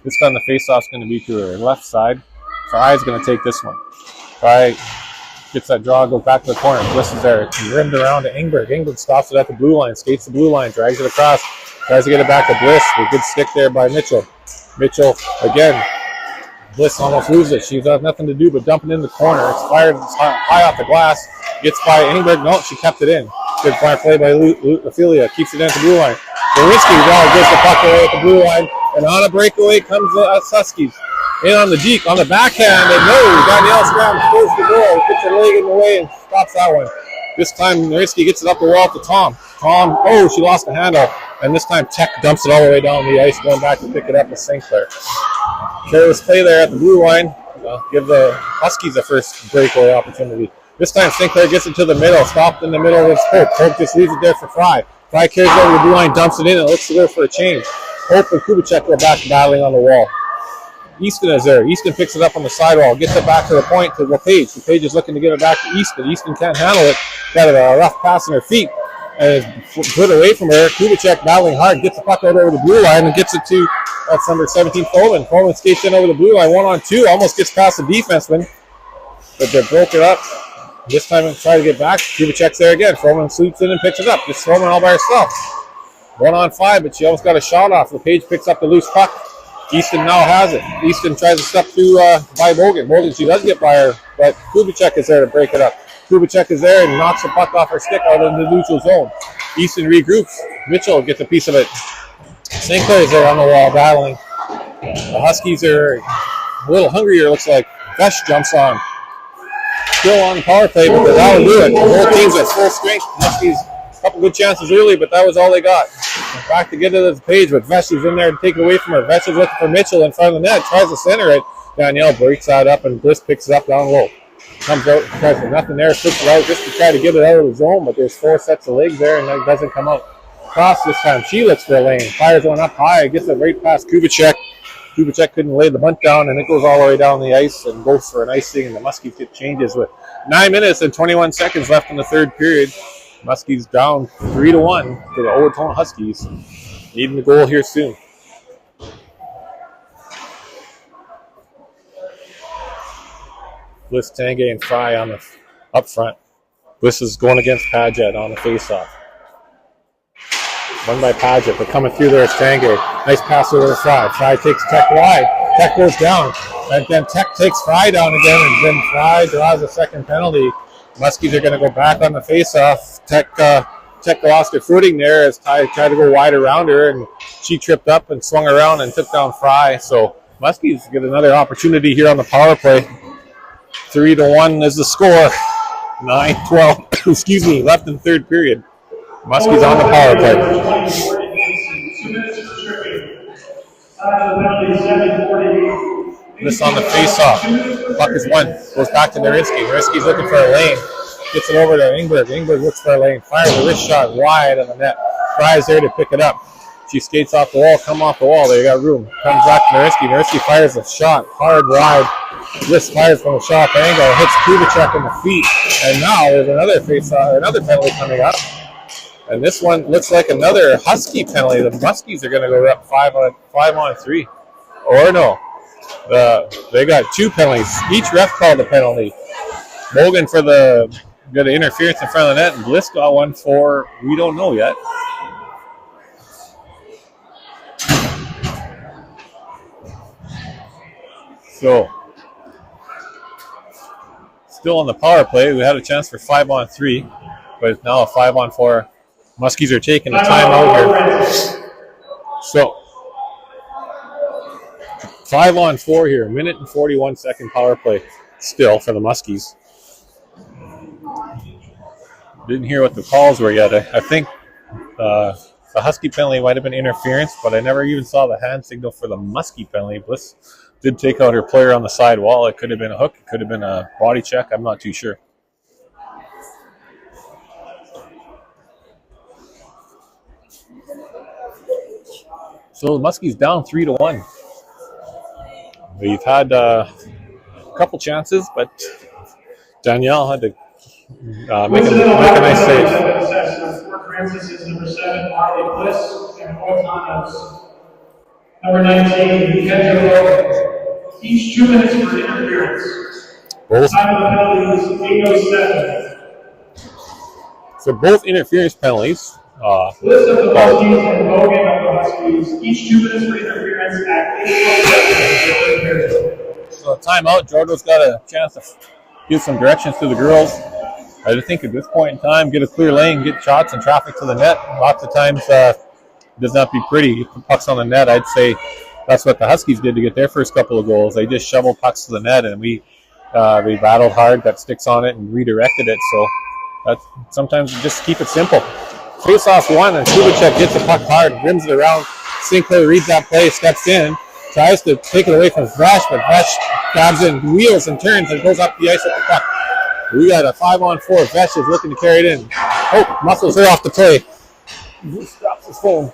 S4: This time the face-off's going to be to her left side. Fry's going to take this one. Fry gets that draw, goes back to the corner. Bliss is there. It's rimmed around to Ingberg. Ingberg stops it at the blue line, skates the blue line, drags it across, tries to get it back to Bliss. A good stick there by Mitchell. Mitchell, again, Bliss almost loses it. She's got nothing to do but dump it in the corner. It's fired high off the glass. Gets by Ingberg. No, she kept it in. Good fire play by Ophelia. Keeps it in at the blue line. Narinsky gives the puck away at the blue line. And on a breakaway comes the Huskies. In on the deep, on the backhand, and no, Danielle Scram closes the goal, puts her leg in the way and stops that one. This time, Narinsky gets it up the wall to Tom. Tom, oh, she lost the handle, and this time Tech dumps it all the way down the ice, going back to pick it up with Sinclair. Careless play there at the blue line. Give the Huskies the first breakaway opportunity. This time, Sinclair gets it to the middle, stopped in the middle of Hope. Hope just leaves it there for Fry. Fry carries it over the blue line, dumps it in, and looks to go for a change. Hope and Kubicek go back battling on the wall. Easton is there. Easton picks it up on the sidewall, gets it back to the point to LePage. LePage is looking to get it back to Easton. Easton can't handle it. Got a rough pass on her feet and is put away from her. Kubicek battling hard, gets the puck out over the blue line and gets it to that's number 17, Coleman. Coleman skates in over the blue line, 1-on-2, almost gets past the defenseman, but they broke it up. This time they try to get back. Kubicek's there again. Coleman sweeps in and picks it up. Just Coleman all by herself. 1-on-5, but she almost got a shot off. LePage picks up the loose puck. Easton now has it. Easton tries to step through by Bogan. Bogan, she does get by her, but Kubicek is there to break it up. Kubicek is there and knocks the puck off her stick out into the neutral zone. Easton regroups. Mitchell gets a piece of it. Sinclair is there on the wall battling. The Huskies are a little hungrier, looks like. Vesh jumps on. still on power play, but that'll do it. The whole team's at full strength. Muskie's a couple good chances early, but that was all they got. Back to get to the page, but Vesh is in there to take it away from her. Vesh is looking for Mitchell in front of the net, tries to center it. Danielle breaks that up, and Bliss picks it up down low. Comes out, tries for nothing there, flips it out just to try to get it out of the zone, but there's 4 sets of legs there, and it doesn't come out. Cross this time. She looks for a lane. Fires one up high, gets it right past Kubicek. Kubicek couldn't lay the bunt down, and it goes all the way down the ice and goes for an icing, and the Muskies get changes with 9 minutes and 21 seconds left in the third period. Muskies down 3-1 to the Owantonna Huskies. Needing the goal here soon. Bliss, Tanguay, and Fry on the up front. Bliss is going against Padgett on the faceoff. Won by Padgett, but coming through there is Tanguay. Nice pass over to Fry. Fry takes Tech wide. Tech goes down. And then Tech takes Fry down again, and then Fry draws a second penalty. Muskies are going to go back on the faceoff. Tech lost her footing there as Ty tried to go wide around her, and she tripped up and swung around and took down Fry. So Muskies get another opportunity here on the power play. 3-1 is the score. 9-12, left in the third period. Muskies on the power play. This on the face-off. Puck is won. Goes back to Narinsky. Narinsky's looking for a lane. Gets it over to Ingberg. Ingberg looks for a lane. Fires a wrist shot wide on the net. Fry's there to pick it up. She skates off the wall. Come off the wall. They got room. Comes back to Narinsky. Narinsky fires a shot. Hard wide. Bliss fires from a sharp angle. Hits Kubicek in the feet. And now there's another face-off, another penalty coming up. And this one looks like another Husky penalty. The Muskies are going to go up 5-on-3. Or no. They got 2 penalties. Each ref called a penalty. Morgan for got an interference in front of the net, and Bliss got one for we don't know yet. So, still on the power play. We had a chance for 5-on-3, but it's now a 5-on-4. Muskies are taking a timeout here. So, 5-on-4 here. 1 and 41 second power play still for the Muskies. Didn't hear what the calls were yet. I think the Husky penalty might have been interference, but I never even saw the hand signal for the Muskie penalty. Bliss did take out her player on the side wall. It could have been a hook. It could have been a body check. I'm not too sure. So the Muskies down 3-1. We've had a couple chances, but Danielle had to make a nice save.
S3: Francis is number 7, Marley Bliss, and Owantonna number 19, Kendra. Each 2 minutes for interference. Time of the penalty is 8:07.
S4: So both interference penalties.
S3: List of the Huskies and Logan of the Huskies. Each 2 minutes for interference at 8:07.
S4: So timeout. Jordan's got a chance to give some directions to the girls. I think at this point in time, get a clear lane, get shots and traffic to the net. Lots of times it does not be pretty. You put pucks on the net. I'd say that's what the Huskies did to get their first couple of goals. They just shoveled pucks to the net, and we battled hard, got sticks on it, and redirected it. So that's sometimes just keep it simple. Face-off one, and Kubicek gets the puck hard, rims it around. Sinclair reads that play, steps in, tries to take it away from Vesh, but Vesh grabs it and wheels and turns and goes up the ice with the puck. We got a 5-on-4. Vesh is looking to carry it in. Oh, muscles her off the play. Bruce drops his phone.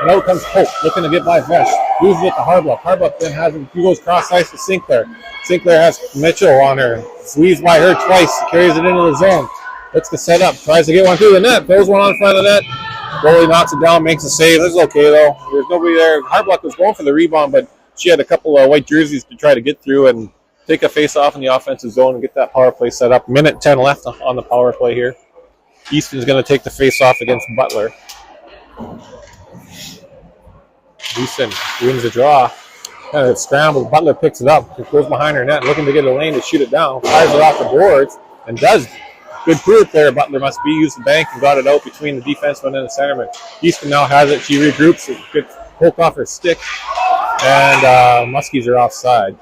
S4: And out comes Hope, looking to get by Vesh. Loses it to Harbluff. Harbluff then has him. He goes cross ice to Sinclair. Sinclair has Mitchell on her. Squeezed by her twice. Carries it into the zone. Looks to set up. Tries to get one through the net. Throws one on front of the net. Goalie knocks it down. Makes a save. This is okay, though. There's nobody there. Harbluff was going for the rebound, but she had a couple of white jerseys to try to get through and take a face-off in the offensive zone and get that power play set up. 1:10 left on the power play here. Easton's going to take the face-off against Butler. Easton wins the draw. Kind of scrambles. Butler picks it up. It goes behind her net, looking to get a lane to shoot it down. Fires it off the boards and does. Good proof there. Butler must be used the bank and got it out between the defenseman and the centerman. Easton now has it. She regroups it. Gets poked off her stick. And Muskies are offside.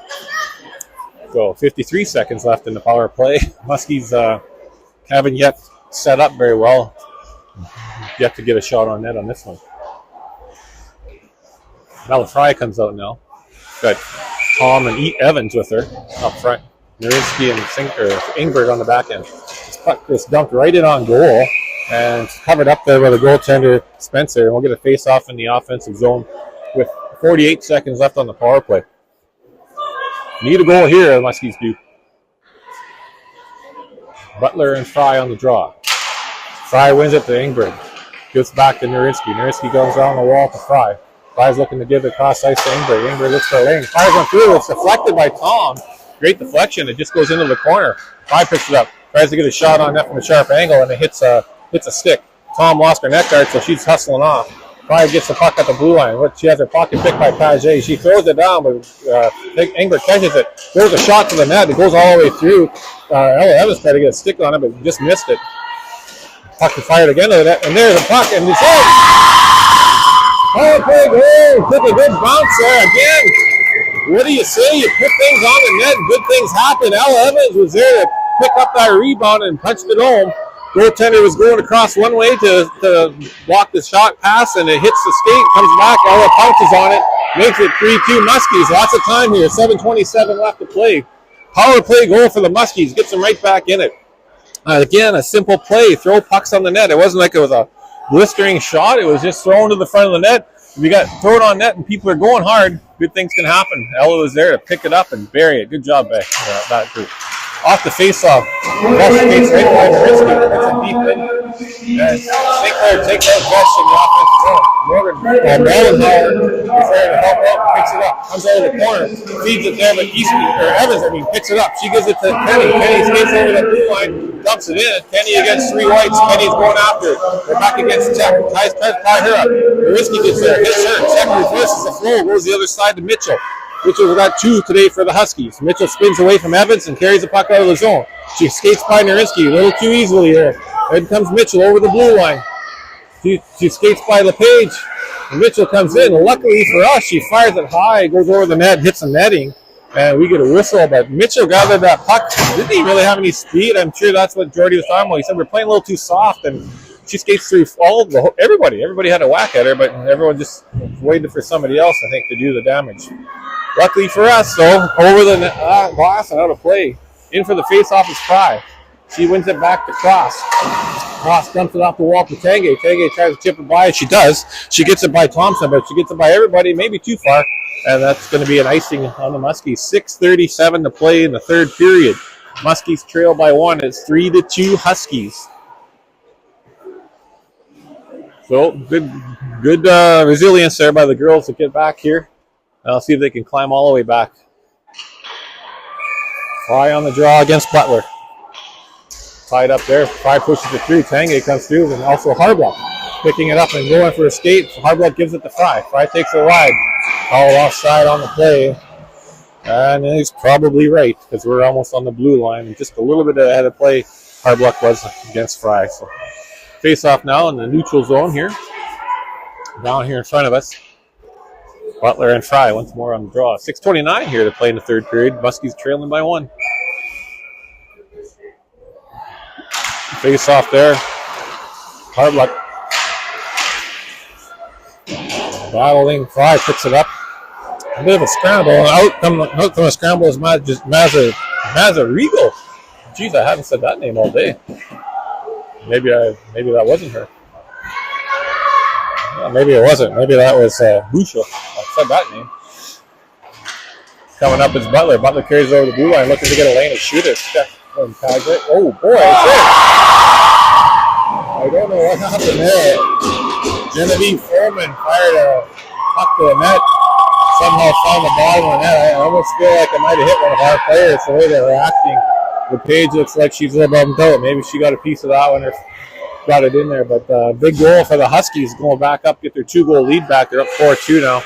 S4: So 53 seconds left in the power play. Muskies haven't yet set up very well. Yet to get a shot on net on this one. Malafry comes out now. Got Tom and Evans with her up front. Nurinsky and Ingberg on the back end. This puck just dumped right in on goal and covered up there by the goaltender Spencer. And we'll get a face-off in the offensive zone with 48 seconds left on the power play. Need a goal here, the Muskies do. Butler and Fry on the draw. Fry wins it to Ingberg. Gives back to Nurinsky. Nurinsky goes down the wall to Fry. Fry's looking to give it across ice to Ingberg. Ingberg looks for a lane. Fry's on through. It's deflected by Tom. Great deflection. It just goes into the corner. Fry picks it up. Tries to get a shot on net from a sharp angle, and it hits a stick. Tom lost her net guard, so she's hustling off. Fry gets the puck at the blue line. She has her pocket picked by Page. She throws it down, but Ingberg catches it. There's a shot to the net. It goes all the way through. Ella Evans tried to get a stick on it, but just missed it. Puck is fired again to the net, and there's a puck, and it's in! Oh, big goal! Took a good bounce there again. What do you say? You put things on the net, good things happen. Ella Evans was there to pick up that rebound and punched it home. Goaltender was going across one way to block the shot pass, and it hits the skate, comes back, Ella pounces on it, makes it 3-2 Muskies. Lots of time here, 7:27 left to play. Power play goal for the Muskies, gets them right back in it. Again, a simple play, throw pucks on the net. It wasn't like it was a blistering shot, it was just thrown to the front of the net. If you got thrown on net and people are going hard, good things can happen. Ella was there to pick it up and bury it. Good job by that group. Off the face-off, Rush skates right by Nurinsky. It's a deep in. Sinclair takes out Rush in the offensive zone. Mollenhauer is there to help out, picks it up, comes out of the corner, feeds it there, but Evans picks it up. She gives it to Kenny. Kenny skates over the blue line, dumps it in. Kenny against three whites. Kenny's going after it. They're back against Tech. Tries to tie her up. Nurinsky gets there, hits her. Tech reverses the flow, goes the other side to Mitchell. Mitchell got 2 today for the Huskies. Mitchell spins away from Evans and carries the puck out of the zone. She skates by Nurinsky a little too easily there. Then comes Mitchell over the blue line. She skates by LePage. And Mitchell comes in. Luckily for us, she fires it high, goes over the net, hits the netting, and we get a whistle. But Mitchell gathered that puck. Didn't he really have any speed? I'm sure that's what Jordy was talking about. He said we're playing a little too soft, and she skates through everybody. Everybody had a whack at her, but everyone just waited for somebody else, I think, to do the damage. Luckily for us, though, over the glass and out of play. In for the face-off is Fry. She wins it back to Cross. Cross dumps it off the wall to Tanguay. Tanguay tries to chip it by. She does. She gets it by Thompson, but she gets it by everybody, maybe too far. And that's going to be an icing on the Muskies. 6:37 to play in the third period. Muskies trail by 1. It's 3-2 Huskies. So good resilience there by the girls to get back here. I'll see if they can climb all the way back. Fry on the draw against Butler. Tied up there. Fry pushes it through. Tanguay comes through, and also Harblock picking it up and going for a skate. Harblock gives it to Fry. Fry takes it wide. All offside on the play. And he's probably right, because we're almost on the blue line. And just a little bit ahead of play, Harblock was against Fry. So face off now in the neutral zone here. Down here in front of us. Butler and Fry once more on the draw. 6:29 here to play in the third period. Muskies trailing by 1. Face off there. Harblock battling. Fry picks it up. A bit of a scramble. Out from a scramble is Mazarigo. Jeez, I haven't said that name all day. Maybe that wasn't her. Maybe it wasn't. Maybe that was Busha. I said that name. Coming up is Butler. Butler carries over the blue line, looking to get a lane and shoot it. Oh, boy. I don't know what happened there. Genevieve Foreman fired a puck to the net. Somehow found the bottom of the net. I almost feel like I might have hit one of our players the way they're reacting. The page looks like she's a little bummed out. Maybe she got a piece of that one or got it in there, but big goal for the Huskies, going back up, get their 2-goal lead back. They're up 4-2 now.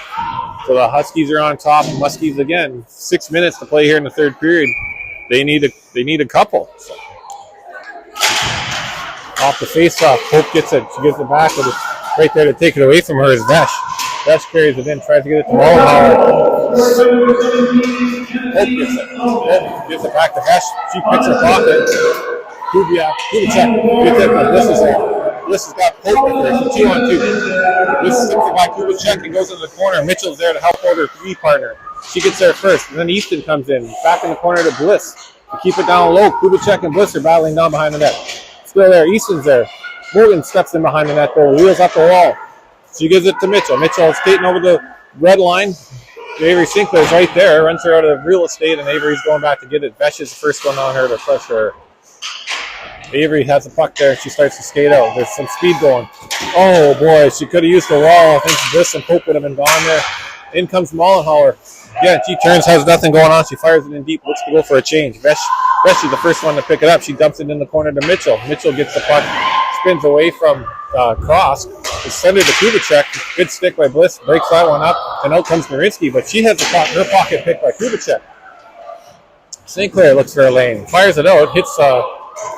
S4: So the Huskies are on top. Muskies again. 6 minutes to play here in the third period. They need a couple. So. Off the face-off, Hope gets it. She gives it back, but it's right there to take it away from her is Vesh. Vesh carries it in, tries to get it to Mollenhauer. Hope gets it. Hope gives it back to Hesh. She picks her pocket. Kubiak gets it from Bliss's there. Bliss has got Hope with her. She's 2-on-2. Bliss slips it by Kubicek and goes into the corner. Mitchell's there to help out her 3 partner. She gets there first, and then Easton comes in. Back in the corner to Bliss. To keep it down low, Kubicek and Bliss are battling down behind the net. Still there, Easton's there. Morgan steps in behind the net goal, wheels up the wall. She gives it to Mitchell. Mitchell is skating over the red line. Avery Sinclair's right there, runs her out of real estate, and Avery's going back to get it. Vesh is the first one on her to pressure her. Avery has the puck there. She starts to skate out. There's some speed going. Oh, boy, she could have used the wall. I think Bliss and Pope would have been gone there. In comes Mollenhauer. Yeah, she turns, has nothing going on. She fires it in deep, looks to go for a change. Vesh is the first one to pick it up. She dumps it in the corner to Mitchell. Mitchell gets the puck, spins away from Cross. It's sent it to Kubicek. Good stick by Bliss. Breaks that one up, and out comes Marinsky, but she has her pocket picked by Kubicek. Sinclair looks for a lane, fires it out, hits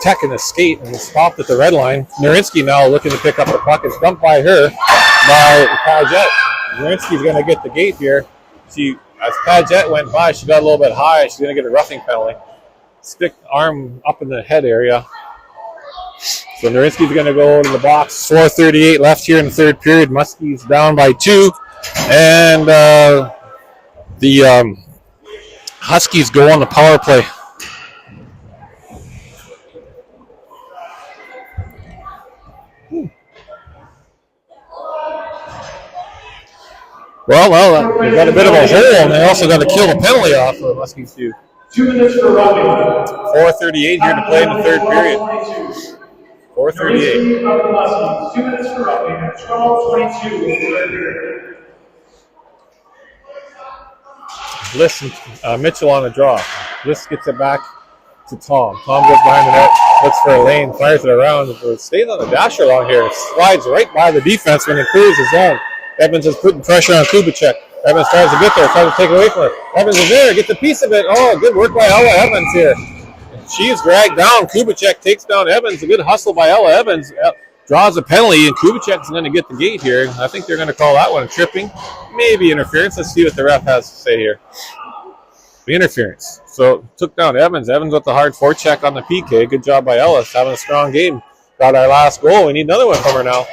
S4: Tech in the skate, and is stopped at the red line. Marinsky now looking to pick up the puck. It's dumped by her, by Paget. Marinsky's going to get the gate here. As Paget went by, she got a little bit high. She's going to get a roughing penalty. Stick arm up in the head area. So Narinsky's going to go to the box. 4:38 left here in the third period. Muskie's down by 2. And the Huskies go on the power play. Well, they've got a bit of a hole, and they also got to kill the penalty off for the Muskies too.
S3: 2 minutes for roughing.
S4: 4:38 here to play in the third period.
S3: 4:38. 2 minutes for roughing. 12:22 in the third period.
S4: Bliss and Mitchell on the draw. Bliss gets it back to Tom. Tom goes behind the net, looks for a lane, fires it around. It stays on the dasher along here. It slides right by the defenseman and clears his zone. Evans is putting pressure on Kubicek. Evans tries to get there, tries to take it away from her. Evans is there, gets a piece of it. Oh, good work by Ella Evans here. She is dragged down. Kubicek takes down Evans. A good hustle by Ella Evans. Draws a penalty, and Kubicek is going to get the gate here. I think they're going to call that one tripping. Maybe interference. Let's see what the ref has to say here. The interference. So took down Evans. Evans with the hard forecheck on the PK. Good job by Ellis. Having a strong game. Got our last goal. We need another one from her now.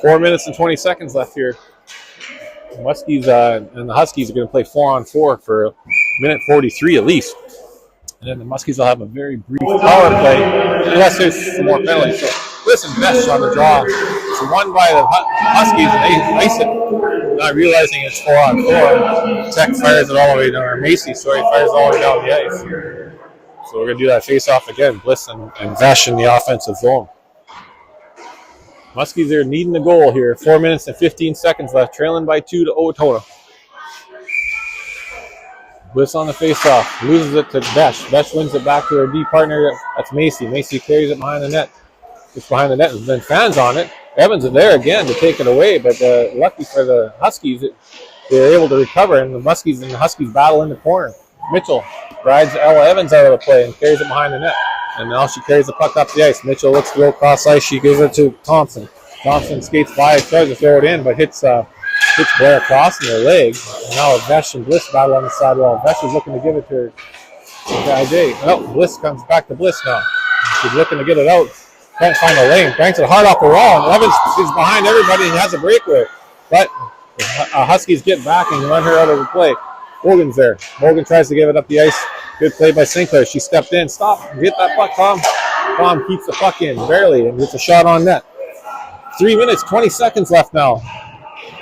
S4: 4 minutes and 20 seconds left here. Muskies and the Huskies are going to play 4-on-4 for a minute 43 at least. And then the Muskies will have a very brief power play unless there's some more penalties. So listen, Vesh on the draw. It's won by the Huskies, and they ice it. Not realizing it's 4-on-4. Tech fires it all the way down, or Macy, sorry, fires it all the way down the ice. So we're going to do that face-off again. Bliss and Vesh in the offensive zone. Muskies are needing a goal here. 4 minutes and 15 seconds left, trailing by 2 to Owatonna. Bliss on the face-off, loses it to Vesh. Vesh wins it back to her D partner. That's Macy. Macy carries it behind the net. It's behind the net. There's been fans on it. Evans is there again to take it away, but lucky for the Huskies, they were able to recover, and the Muskies and the Huskies battle in the corner. Mitchell rides Ella Evans out of the play and carries it behind the net. And now she carries the puck up the ice. Mitchell looks to go cross ice. She gives it to Thompson. Thompson skates by, tries to throw it in, but hits Blair across in their leg. And now Vesh and Bliss battle on the sidewall. Vesh is looking to give it to her guy Jay. Well, Bliss comes back to Bliss now. She's looking to get it out. Can't find a lane. Banks it hard off the wall. And Evans is behind everybody and has a breakaway. But Huskies get back and run her out of the play. Morgan's there. Morgan tries to give it up the ice. Good play by Sinclair. She stepped in. Stop. Get that puck, Tom. Tom keeps the puck in barely and gets a shot on net. 3 minutes, 20 seconds left now.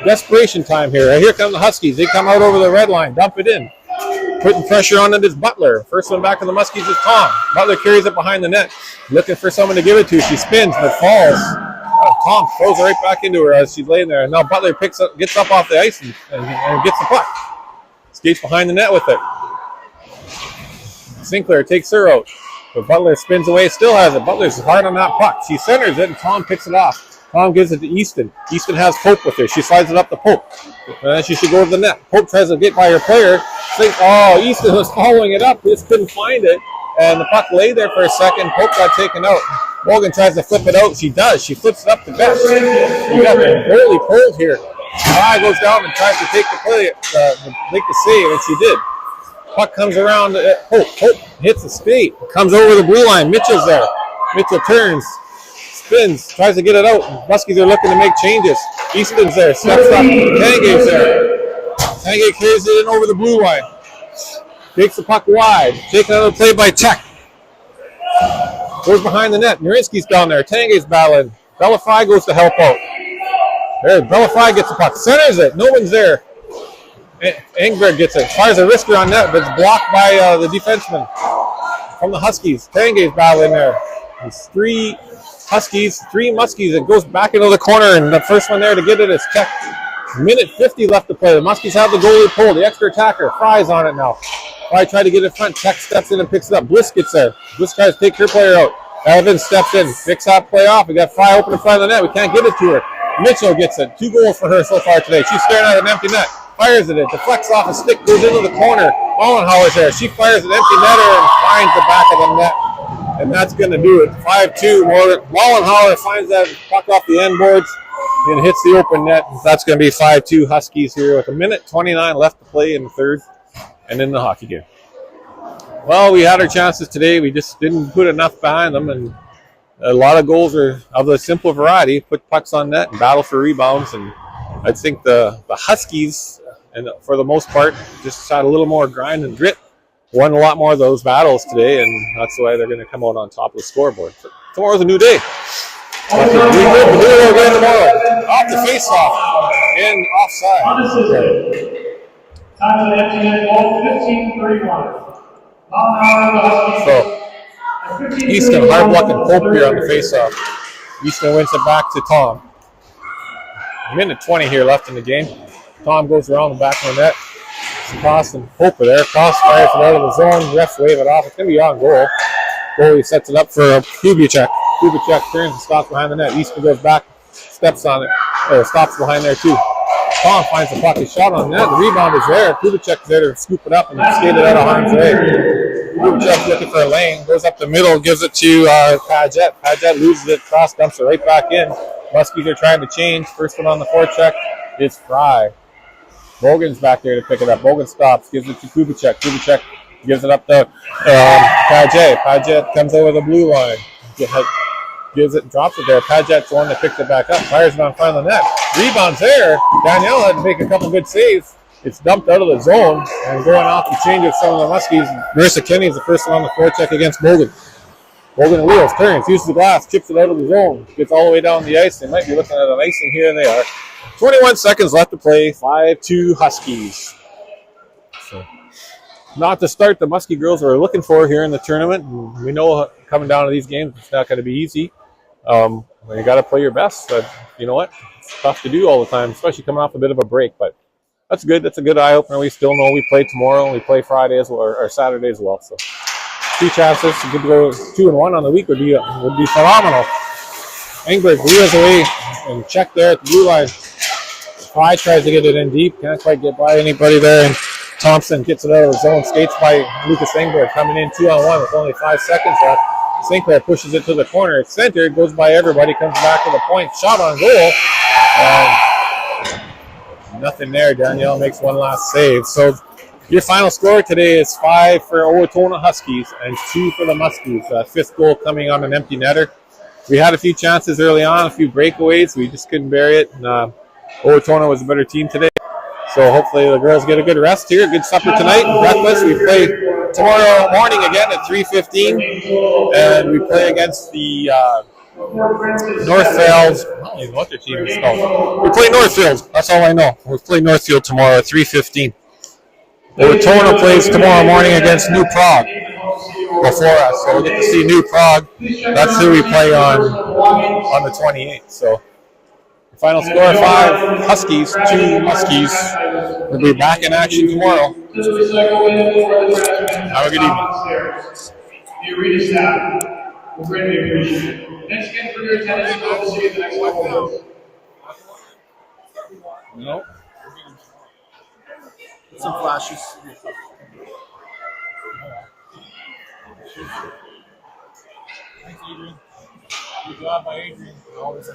S4: Desperation time here. Here come the Huskies. They come out over the red line. Dump it in. Putting pressure on it is Butler. First one back on the Muskies is Tom. Butler carries it behind the net. Looking for someone to give it to. She spins but falls. Tom throws it right back into her as she's laying there. And now Butler gets up off the ice and gets the puck. Skates behind the net with it. Sinclair takes her out. But Butler spins away, still has it. Butler's hard on that puck. She centers it, and Tom picks it off. Tom gives it to Easton. Easton has Pope with her. She slides it up to Pope. And then she should go to the net. Pope tries to get by her player. Easton was following it up. Just couldn't find it. And the puck lay there for a second. Pope got taken out. Morgan tries to flip it out. She does. She flips it up to Vesh. We got the goalie pulled here. Fry goes down and tries to take the play, make the save, and she did. Puck comes around. Hope hits the skate. Comes over the blue line. Mitchell's there. Mitchell turns, spins, tries to get it out. Muskies are looking to make changes. Easton's there. Steps up. Tanguay's there. Tanguay carries it in over the blue line. Takes the puck wide. Taking another play by Tech. Goes behind the net. Nurinsky's down there. Tanguay's battling. Bellafry goes to help out. There, Bellafry gets the puck. Centers it. No one's there. Engberg gets it. Fires a wrister on net, but it's blocked by the defenseman from the Huskies. Tanguay's battling there. There's 3 Huskies, 3 Muskies. It goes back into the corner, and the first one there to get it is Tech. Minute 50 left to play. The Muskies have the goalie pulled. The extra attacker. Fry's on it now. Fry tried to get in front. Tech steps in and picks it up. Bliss gets there. Bliss tries to take her player out. Evans steps in. Picks that play off. We got Fry open in front of the net. We can't get it to her. Mitchell gets it. 2 goals for her so far today. She's staring at an empty net. Fires it. It deflects off a stick. Goes into the corner. Owantonna there. She fires an empty netter and finds the back of the net. And that's going to do it. 5-2. Owantonna finds that puck off the end boards and hits the open net. That's going to be 5-2 Huskies here with 1:29 left to play in the third and in the hockey game. Well, we had our chances today. We just didn't put enough behind them, and a lot of goals are of the simple variety. Put pucks on net and battle for rebounds. And I think the Huskies, and for the most part, just had a little more grind and grit. Won a lot more of those battles today, and that's why they're going to come out on top of the scoreboard. Tomorrow's a new day. We'll do it again tomorrow. Off the face-off and offside.
S3: Time of the empty net goal, 15:31.
S4: So, Easton hard luck and Pope here on the face-off. Easton wins it back to Tom. 1:20 here left in the game. Tom goes around the back of the net. Cross and Pope there. Cross fires it out of the zone. Refs wave it off. It's going to be on goal. Goalie sets it up for Kubicek. Kubicek turns and stops behind the net. Easton goes back, steps on it, or stops behind there too. Tom finds the puck. His shot on net. The rebound is there. Kubicek is there to scoop it up and skate it out of harm's way. Kubicek looking for a lane. Goes up the middle. Gives it to Paget. Paget loses it. Cross dumps it right back in. Muskies are trying to change. First one on the forecheck is Fry. Bogan's back there to pick it up. Bogan stops. Gives it to Kubicek. Kubicek gives it up to Paget. Paget comes over the blue line. Gives it and drops it there. Paget's the one that picked it back up. Fires it on front of the net. Rebounds there. Danielle had to make a couple good saves. It's dumped out of the zone and going off the change of some of the Muskies. Marissa Kenny is the first one on the forecheck against Bogan. Bogan wheels, turns, uses the glass, chips it out of the zone, gets all the way down the ice. They might be looking at an icing here, and they are. 21 seconds left to play. 5-2 Huskies. So, not the start the Muskie girls are looking for here in the tournament. We know coming down to these games, it's not going to be easy. You got to play your best. But you know what? It's tough to do all the time, especially coming off a bit of a break. But that's good. That's a good eye opener. We still know we play tomorrow and we play Friday as well, or Saturday as well. So 2 chances to go 2-1 on the week would be phenomenal. Engberg wheels away and check there at the blue line. Fry tries to get it in deep. Can't quite get by anybody there. And Thompson gets it out of the zone. Skates by Lucas Engberg coming in 2-on-1 with only 5 seconds left. Sinclair pushes it to the corner. It's centered. Goes by everybody. Comes back to the point. Shot on goal. And nothing there. Danielle makes one last save. So your final score today is 5 for Owantonna Huskies and 2 for the Muskies. 5th goal coming on an empty netter. We had a few chances early on, a few breakaways. We just couldn't bury it. And Owantonna was a better team today. So hopefully the girls get a good rest here, good supper tonight, breakfast. We play tomorrow morning again at 3:15, and we play against the Northfields. I don't even know what their team is called. We play Northfield. That's all I know. We play Northfield tomorrow at 3:15. Owantonna plays tomorrow morning against New Prague before us, so we'll get to see New Prague. That's who we play on the 28th. So. Final score 5 Huskies, 2 Muskies. We'll be back in action tomorrow. Have a good evening.
S3: The arena staff will greatly appreciate it. Thanks again for your attendance, and hope to see you in the next couple of days.
S2: Nope. Some flashes.
S4: Thanks, Adrian. Good job by Adrian. Always